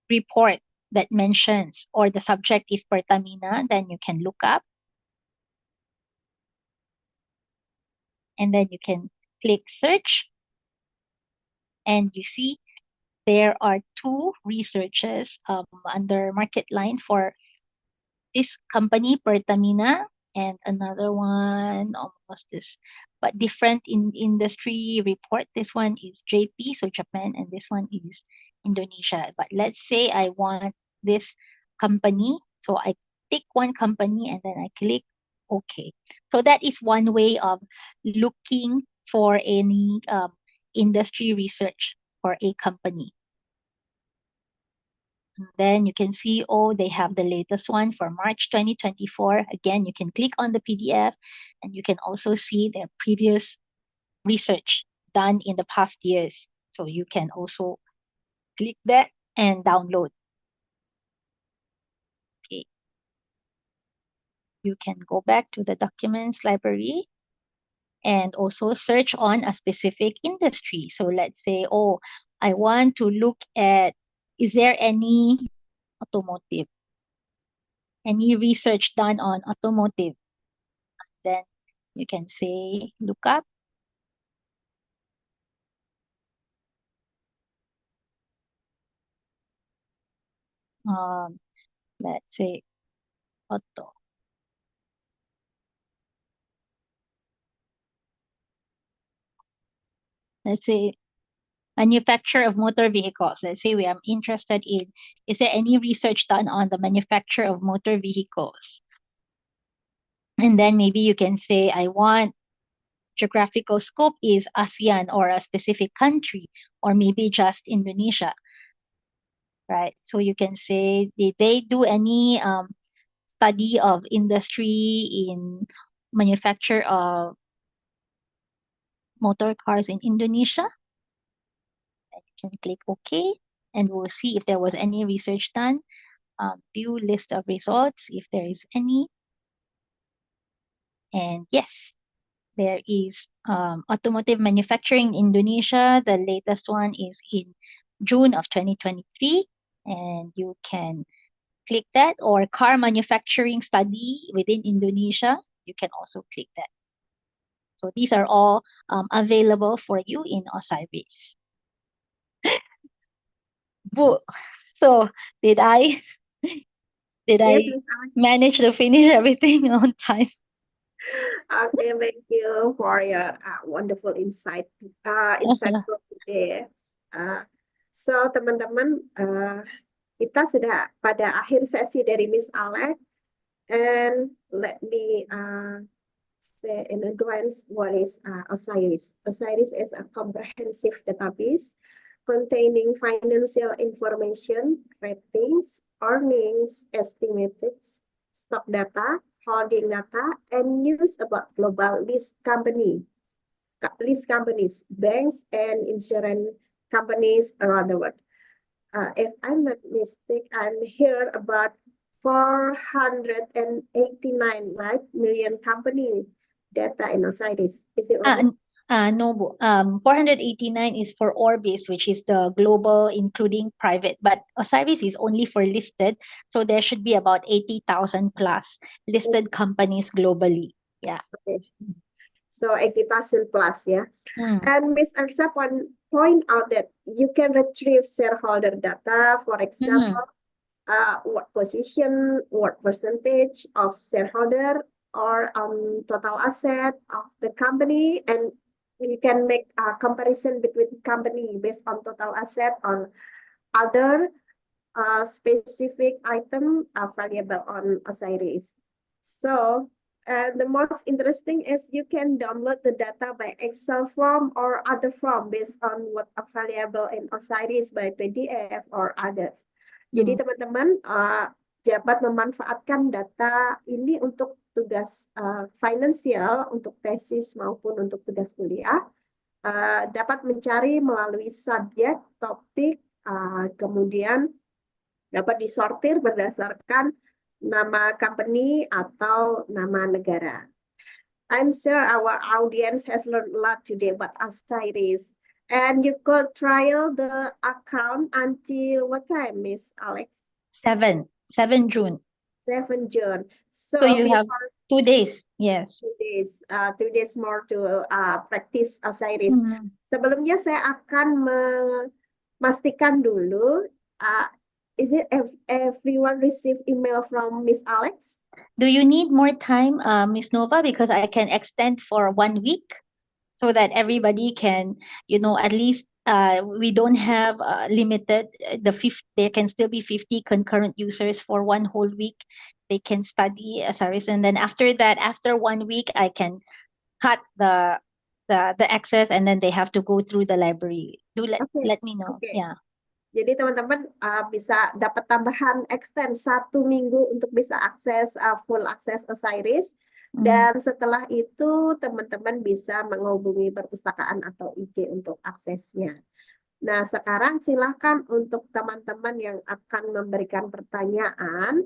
report that mentions, or the subject is Pertamina, then you can look up. and then you can click search, and you see there are 2 researches under market line for this company, Pertamina, and another one almost this, but different in industry report. This one is JP, so Japan, and this one is Indonesia. But let's say I want this company, so I tick one company and then I click OK. So that is one way of looking for any industry research for a company. Then you can see, oh, they have the latest one for March 2024. Again, you can click on the PDF and you can also see their previous research done in the past years. So you can also click that and download. Okay. You can go back to the documents library and also search on a specific industry. So let's say, oh, I want to look at, is there any automotive? Any research done on automotive? Then you can say look up. Let's say auto. Let's say manufacture of motor vehicles. Let's say we are interested in, is there any research done on the manufacture of motor vehicles? And then maybe you can say, I want geographical scope is ASEAN or a specific country, or maybe just Indonesia, right? So you can say, did they do any study of industry in manufacture of motor cars in Indonesia? And you can click OK, and we'll see if there was any research done. View list of results if there is any. And yes, there is automotive manufacturing in Indonesia. The latest one is in June of 2023, and you can click that, or car manufacturing study within Indonesia. You can also click that. So these are all available for you in Osiris. So did I Yes, Miss manage to finish everything on time? Okay, thank you for your wonderful insight for today. So teman-teman, kita sudah pada akhir sesi dari Miss Alex, and let me say in a glance what is Osiris. Osiris is a comprehensive database containing financial information, ratings, earnings, estimates, stock data, holding data, and news about global list companies, banks, and insurance companies around the world. If I'm not mistaken, I'm here about 489 million company data in Osiris. Is it right? No, 489 is for Orbis, which is the global, including private. But Osiris is only for listed, so there should be about 80,000 plus listed companies globally. Yeah. Okay. So 80,000 plus, yeah. And Ms. Aksa point out that you can retrieve shareholder data, for example, what position, what percentage of shareholder or total asset of the company, and you can make a comparison between company based on total asset or other specific item valuable on Osiris. So the most interesting is you can download the data by Excel form or other form based on what available in Osiris by PDF or others. Jadi teman-teman dapat memanfaatkan data ini untuk tugas finansial, untuk tesis maupun untuk tugas kuliah. Dapat mencari melalui subjek, topik, kemudian dapat disortir berdasarkan nama company atau nama negara. I'm sure our audience has learned a lot today about Osiris. And you could trial the account until what time, Miss Alex? 7 June. 7 June. So you have 2 days. Yes. 2 days more to practice Osiris. Mm. Sebelumnya saya akan memastikan dulu, is it everyone receive email from Miss Alex? Do you need more time, Miss Nova? Because I can extend for 1 week so that everybody can, at least we don't have limited there can still be 50 concurrent users for one whole week. They can study Osiris, and then after that, after 1 week, I can cut the access, and then they have to go through the library. Let me know. Oke. Yeah. Jadi teman-teman bisa dapat tambahan extend 1 minggu untuk bisa akses full akses Osiris. Dan setelah itu teman-teman bisa menghubungi perpustakaan atau IG untuk aksesnya. Nah, sekarang silakan untuk teman-teman yang akan memberikan pertanyaan,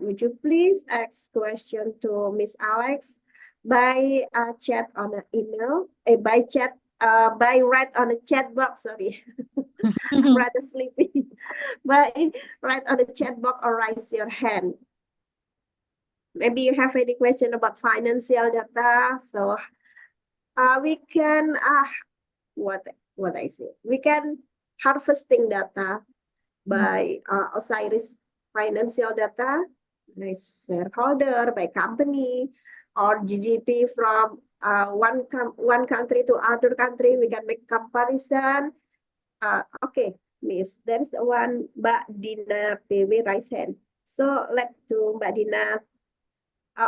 would you please ask question to Miss Alex by chat on an email, by write on a chat box, sorry. I'm rather sleepy. But write on the chat box or raise your hand. Maybe you have any question about financial data. So we can what I say. We can harvesting data by Osiris financial data, by shareholder, by company, or GDP from one country to other country. We can make comparison. Okay, Miss, there's one Mbak Dina PW raise hand. So let to Mbak Dina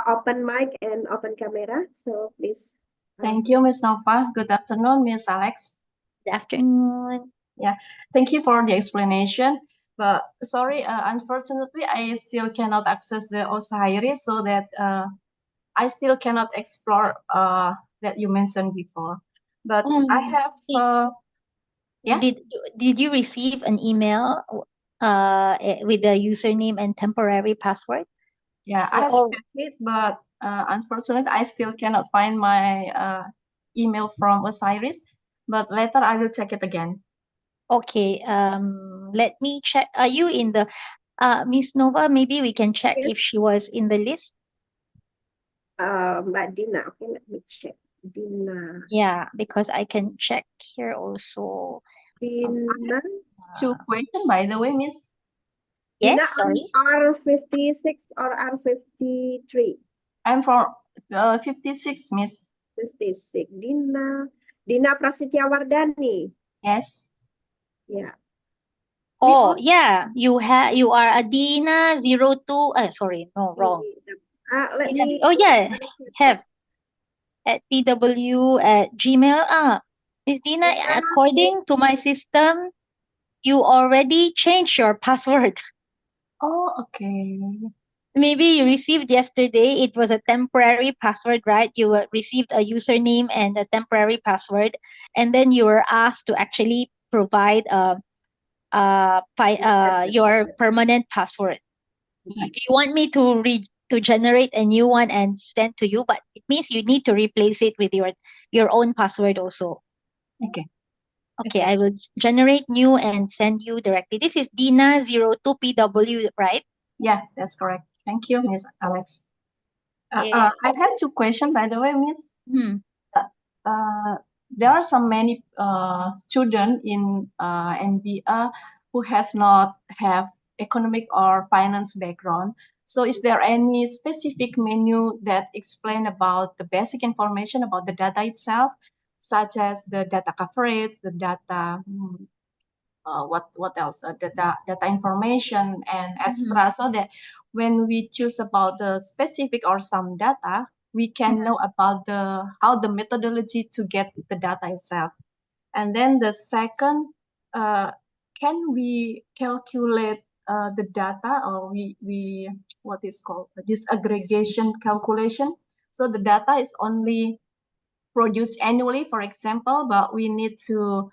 open mic and open camera. So please. Thank you, Miss Nova. Good afternoon, Miss Alex. Good afternoon. Yeah, thank you for the explanation. But sorry, unfortunately, I still cannot access the Osiris, so that I still cannot explore that you mentioned before. But I have yeah. Did you receive an email with the username and temporary password? Yeah, I have checked it, but unfortunately, I still cannot find my email from Osiris. But later, I will check it again. Okay. Let me check. Are you in the Miss Nova? Maybe we can check if she was in the list. Mbak Dina. Okay, let me check. Dina. Yeah, because I can check here also. Dina. 2 questions, by the way, Miss. Yes, Dina, sorry. R56 or R53? I'm from 56, Miss. 56. Dina Prasetya Wardani. Yes. Yeah. Oh, yeah. You are Adina 02. Sorry, no, wrong. Let me. Oh, yeah. Have at pw@gmail. Miss Dina, according to my system, you already changed your password. Oh, okay. Maybe you received yesterday. It was a temporary password, right? You received a username and a temporary password, and then you were asked to actually provide your permanent password. If you want me to generate a new one and send to you, but it means you need to replace it with your own password also. Okay. Okay, I will generate new and send you directly. This is Dina02PW, right? Yeah, that's correct. Thank you, Miss Alex. I have 2 questions, by the way, Miss. There are many students in NBA who has not have economic or finance background. So is there any specific menu that explain about the basic information about the data itself, such as the data coverage, the data, what else? Data information and extra, so that when we choose about the specific or some data, we can know about how the methodology to get the data itself. And then the second, can we calculate the data, or we what is called disaggregation calculation? So the data is only produced annually, for example, but we need to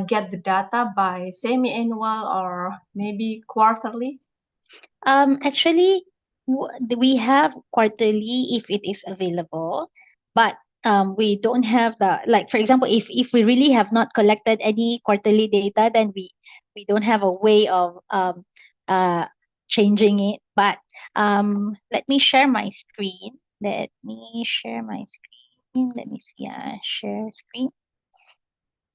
get the data by semi-annual or maybe quarterly? Actually, we have quarterly if it is available, but we don't have for example, if we really have not collected any quarterly data, then we don't have a way of changing it. But let me share my screen. Let me share my screen. Let me see. Share screen.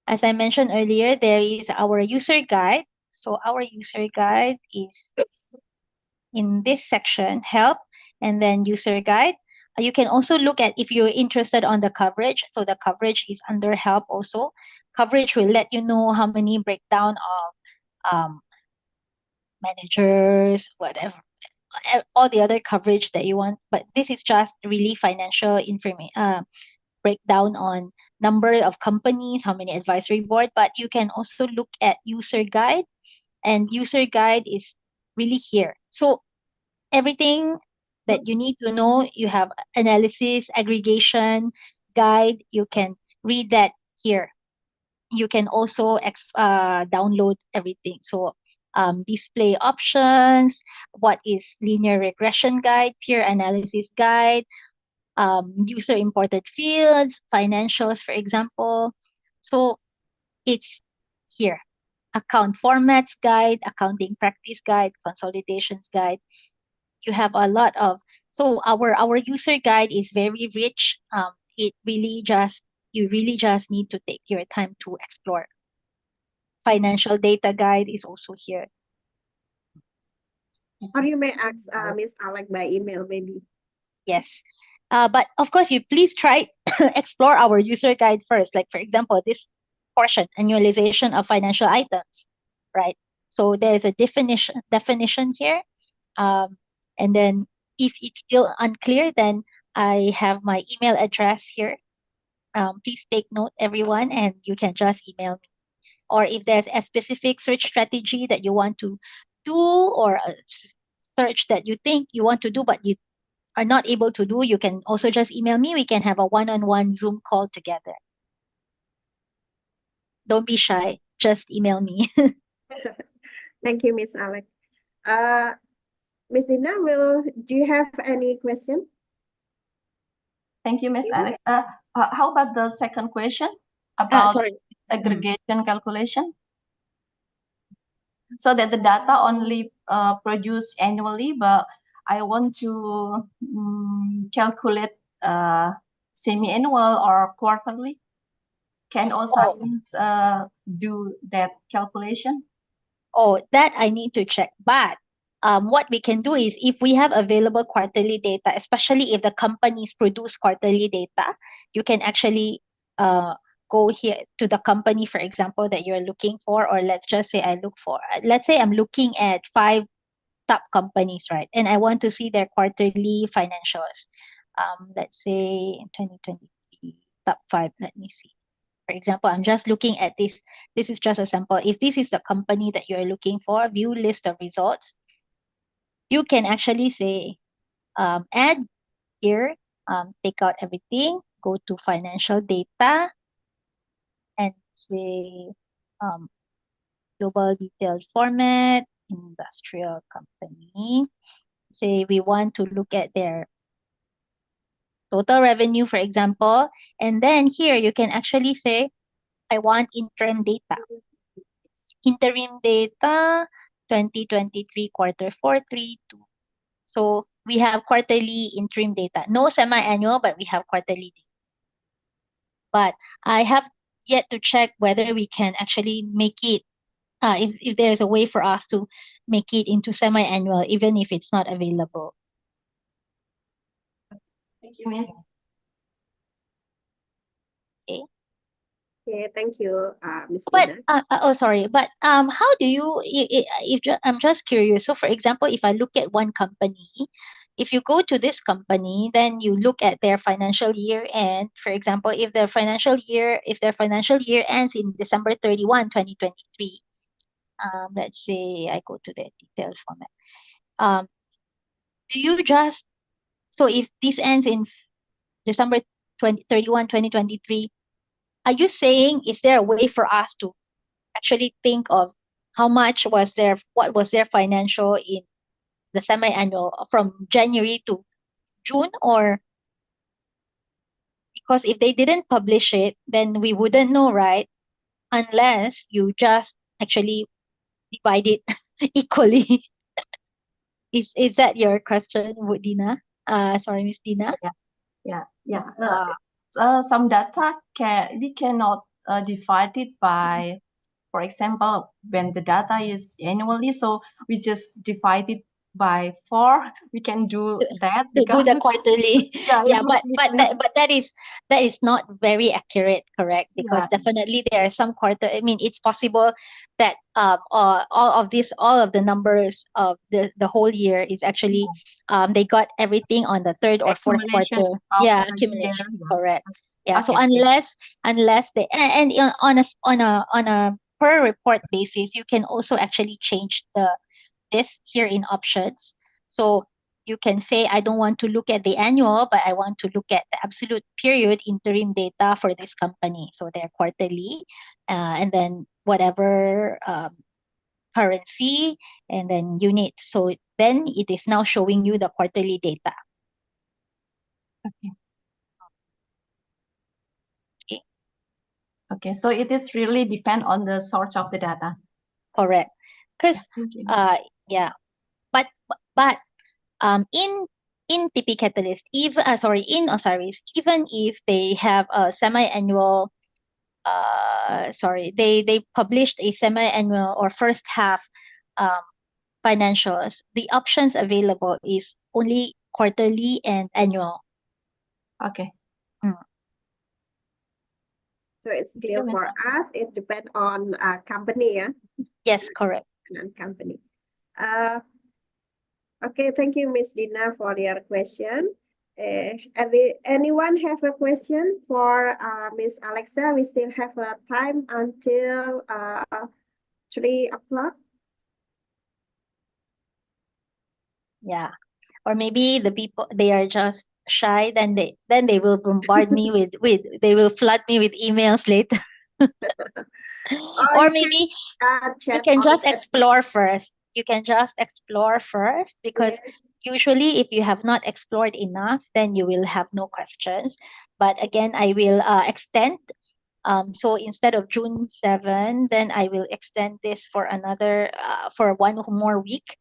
As I mentioned earlier, there is our user guide. So our user guide is in this section, help, and then user guide. You can also look at if you're interested on the coverage. So the coverage is under help also. Coverage will let you know how many breakdown of managers, whatever, all the other coverage that you want. But this is just really financial information, breakdown on number of companies, how many advisory board. But you can also look at user guide, and user guide is really here. So everything that you need to know, you have analysis, aggregation, guide, you can read that here. You can also download everything. So display options, what is linear regression guide, peer analysis guide, user imported fields, financials, for example. So it's here. Account formats guide, accounting practice guide, consolidations guide. You have a lot of, so our user guide is very rich. It really just, you really just need to take your time to explore. Financial data guide is also here. Or you may ask Miss Alec by email, maybe. Yes. But of course, you please try explore our user guide first. Like for example, this portion, annualization of financial items, right? So there's a definition here. And then if it's still unclear, then I have my email address here. Please take note, everyone, and you can just email me. Or if there's a specific search strategy that you want to do, or a search that you think you want to do but you are not able to do, you can also just email me. We can have a one-on-one Zoom call together. Don't be shy. Just email me. Thank you, Miss Alec. Miss Dina, do you have any question? Thank you, Miss Alex. How about the second question about Sorry. aggregation calculation? So that the data only produced annually, but I want to calculate semi-annual or quarterly. Can Osiris do that calculation? Oh, that I need to check. But what we can do is if we have available quarterly data, especially if the companies produce quarterly data, you can actually go here to the company, for example, that you're looking for, or let's just say let's say I'm looking at 5 top companies, right? And I want to see their quarterly financials. Let's say in 2023, top 5, let me see. For example, I'm just looking at this. This is just a sample. If this is the company that you're looking for, view list of results, you can actually say, add here, take out everything, go to financial data, and say global detailed format, industrial company. Say we want to look at their total revenue, for example. And then here you can actually say, I want interim data. Interim data 2023 quarter 4, 3, 2. So we have quarterly interim data. No semi-annual, but we have quarterly data. But I have yet to check whether we can actually make it, if there's a way for us to make it into semi-annual, even if it's not available. Thank you, Miss. Okay. Okay, thank you, Miss But Dina. sorry. But how do you? I'm just curious. So, for example, if I look at one company, if you go to this company, then you look at their financial year end. For example, if their financial year ends in December 31, 2023, let's say I go to the details format. Do you just, so if this ends in December 31, 2023, are you saying, is there a way for us to actually think of what was their financial in the semi-annual from January to June? Or because if they didn't publish it, then we wouldn't know, right? Unless you just actually divide it equally. Is that your question, Dina? Sorry, Miss Dina. Some data we cannot divide it by, for example, when the data is annually, so we just divide it by 4. We can do that To do the quarterly. Yeah, but exactly. that is not very accurate, correct? Because Yeah. definitely there are some quarter. I mean, it's possible that all of the numbers of the whole year is actually they got everything on the third or fourth Accumulation quarter. of Yeah, the year. accumulation, Yeah. correct. Yeah, so Okay. unless they on a per report basis, you can also actually change this here in options. So you can say, I don't want to look at the annual, but I want to look at the absolute period interim data for this company. So they're quarterly, and then whatever currency, and then units. So then it is now showing you the quarterly data. Okay. Okay. Okay. So it is really depend on the source of the data. Correct. Because Yeah. but in TP Catalyst, even in Osiris, even if they have a semi-annual they published a semi-annual or first half um, financials, the options available is only quarterly and annual. Okay. So it's clear for us. It depends on company, yeah. Yes, correct. On company. Okay, thank you, Miss Dina, for your question. Anyone have a question for Miss Alexa? We still have a time until 3 o'clock. Yeah, or maybe the people, they are just shy. Then they will bombard me with they will flood me with emails later. Or maybe you can just explore first. You can just explore first, because usually if you have not explored enough, then you will have no questions. But again, I will extend. So instead of June 7, then I will extend this for another for one more week,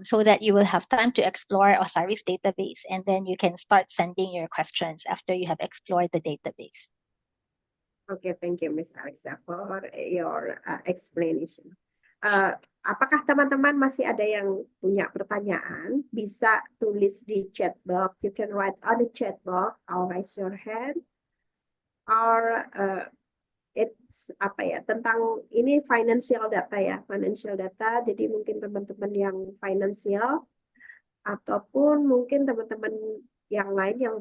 so that you will have time to explore Osiris database, and then you can start sending your questions after you have explored the database. Okay, thank you, Miss Alexa, for your explanation. Apakah teman-teman masih ada yang punya pertanyaan? Bisa tulis di chat box. You can write on the chat box or raise your hand. Or it's tentang ini financial data ya, financial data. Jadi mungkin teman-teman yang financial ataupun mungkin teman-teman yang lain yang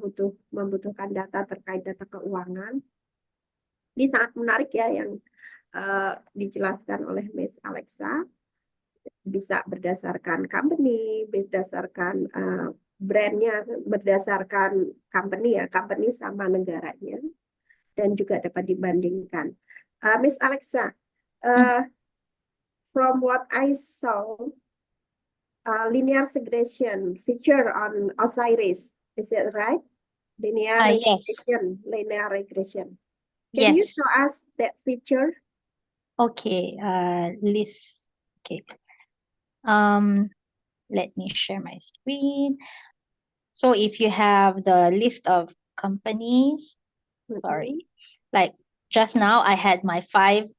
membutuhkan data terkait data keuangan. Ini sangat menarik ya yang dijelaskan oleh Miss Alexa. Bisa berdasarkan company, berdasarkan brandnya, berdasarkan company ya, company sama negaranya, dan juga dapat dibandingkan. Miss Alexa, from what I saw, linear regression feature on Osiris, is it right? Linear regression, linear regression. Can you show us that feature? Okay, list. Okay. Let me share my screen. So if you have the list of companies, sorry, like just now I had my five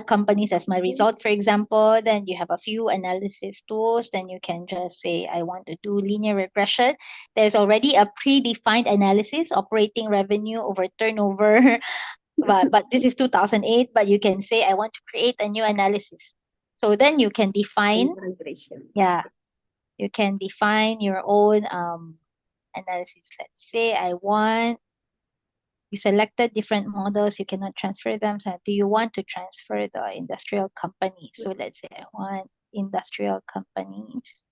companies as my result, for example. Then you have a few analysis tools. Then you can just say, I want to do linear regression. There's already a predefined analysis, operating revenue over turnover. but this is 2008, but you can say, I want to create a new analysis. So then you can define, you can define your own analysis. Let's say you selected different models, you cannot transfer them. So do you want to transfer the industrial company? So let's say I want industrial companies.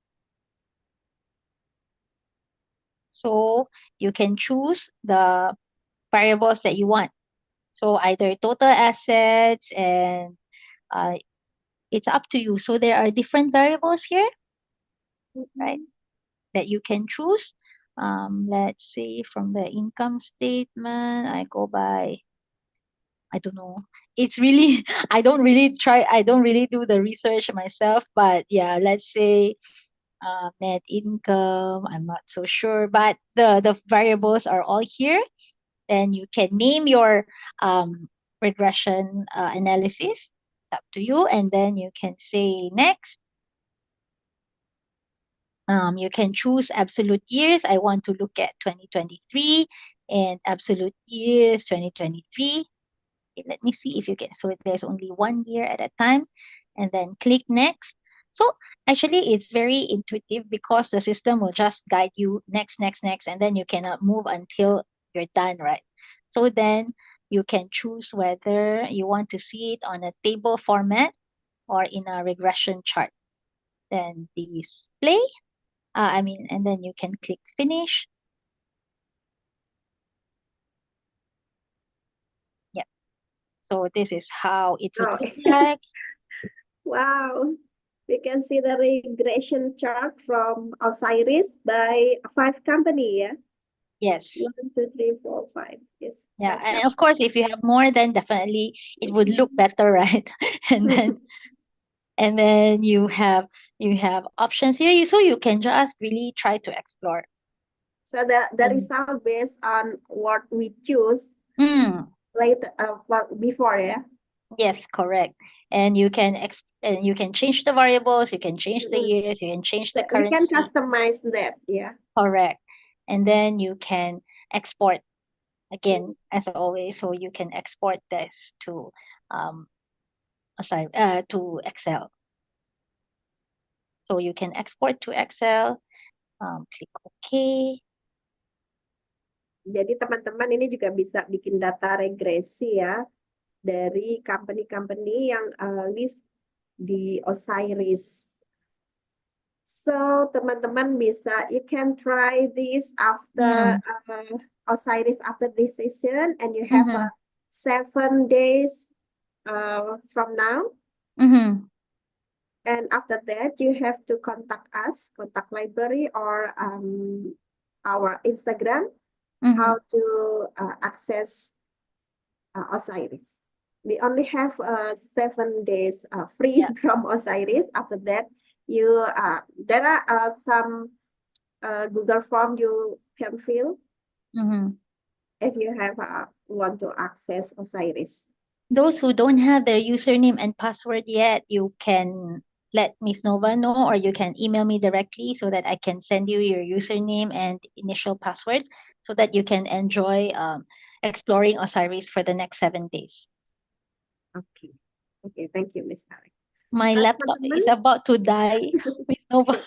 So you can choose the variables that you want. So either total assets, and it's up to you. So there are different variables here, right, that you can choose. Let's say from the income statement, I go by, I don't know. It's really, I don't really do the research myself, but yeah, let's say net income, I'm not so sure, but the variables are all here. Then you can name your regression analysis. It's up to you. And then you can say next. You can choose absolute years. I want to look at 2023 and absolute years 2023. Okay, let me see if you can. So there's only 1 year at a time, and then click next. So actually it's very intuitive because the system will just guide you next, next, next, and then you cannot move until you're done, right? So then you can choose whether you want to see it on a table format or in a regression chart. Then display, and then you can click finish. Yeah. So this is how it would Oh. look like. Wow. We can see the regression chart from Osiris by 5 company, yeah? Yes. 1, 2, 3, 4, 5. Yes. Yeah, 5 and of course, if you have more, then definitely it would look better, right? And then you have options here, so you can just really try to explore. So the Mm. result based on what we choose Mm, later, before, yeah? yes, correct. And you can change the variables, you can change the years, you can change the So we can currency. customize that, yeah. Correct. And then you can export again, as always. So you can export this to to Excel. So you can export to Excel. Click OK. Jadi teman-teman ini juga bisa bikin data regresi ya dari company-company yang list di Osiris. So teman-teman bisa, you can try this after Osiris after this session, and you have 7 days from now. And after that, you have to contact us, contact library or our Instagram, how to access Osiris. We only have 7 days free from Osiris. After that, you there are some Google form you can fill if you have want to access Osiris. Those who don't have their username and password yet, you can let Miss Nova know, or you can email me directly so that I can send you your username and initial password so that you can enjoy exploring Osiris for the next 7 days. Okay. Okay, thank you, Miss Alex. My laptop is about to die, Miss Nova.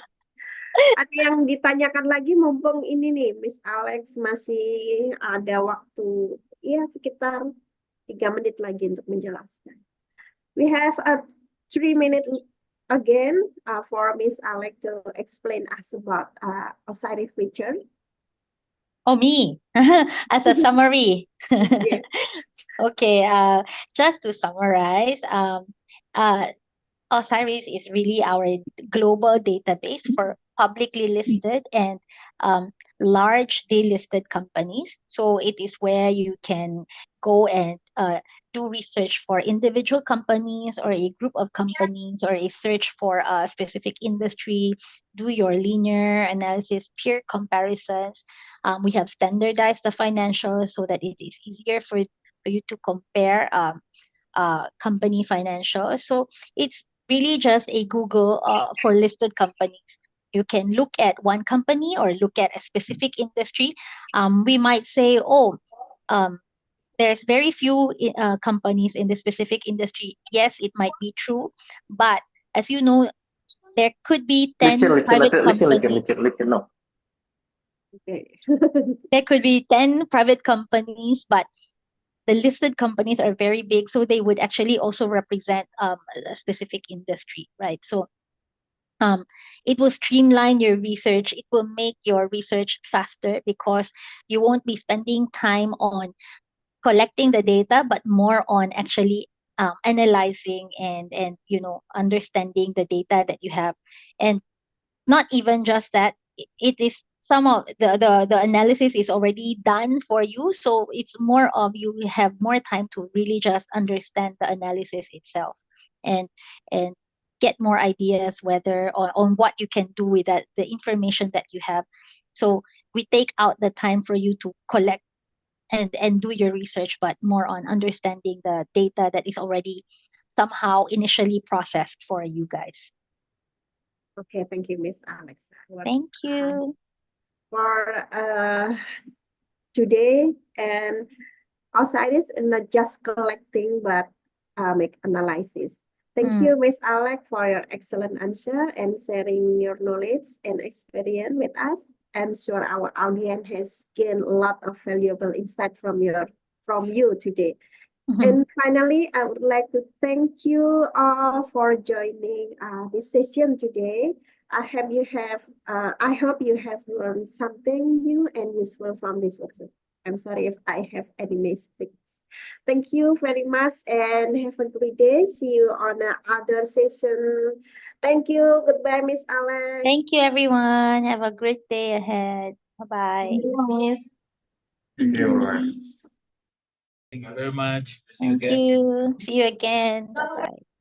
Ada yang ditanyakan lagi, mumpung ini nih, Miss Alex masih ada waktu, ya sekitar 3 menit lagi untuk menjelaskan. We have a 3 minutes again for Miss Alex to explain us about Osiris feature. Oh, me, as a summary. Yes. Okay, just to summarize, Osiris is really our global database for publicly listed and large delisted companies. So it is where you can go and do research for individual companies or a group of companies, or a search for a specific industry, do your linear analysis, peer comparisons. We have standardized the financials so that it is easier for you to compare company financials. So it's really just a Google for listed companies. You can look at one company or look at a specific industry. We might say, there's very few companies in the specific industry. Yes, it might be true, but as you know, there could be 10 private companies. Okay. There could be 10 private companies, but the listed companies are very big, so they would actually also represent a specific industry, right? So it will streamline your research. It will make your research faster because you won't be spending time on collecting the data, but more on actually analyzing and understanding the data that you have. And not even just that, it is some of the analysis is already done for you, so it's more of you have more time to really just understand the analysis itself and get more ideas whether on what you can do with that, the information that you have. So we take out the time for you to collect and do your research, but more on understanding the data that is already somehow initially processed for you guys. Okay, thank you, Miss Alexa. Thank you. For today, and Osiris is not just collecting but make analysis. Thank you, Miss Alex, for your excellent answer and sharing your knowledge and experience with us. I'm sure our audience has gained a lot of valuable insight from you today. And finally, I would like to thank you all for joining this session today. I hope you have learned something new and useful from this workshop. I'm sorry if I have any mistakes. Thank you very much and have a great day. See you on another session. Thank you. Goodbye, Miss Alex. Thank you, everyone. Have a great day ahead. Bye-bye. Thank you, Miss. Thank you, everyone. Thank you very much. See you Thank again. you. See you again. Bye-bye.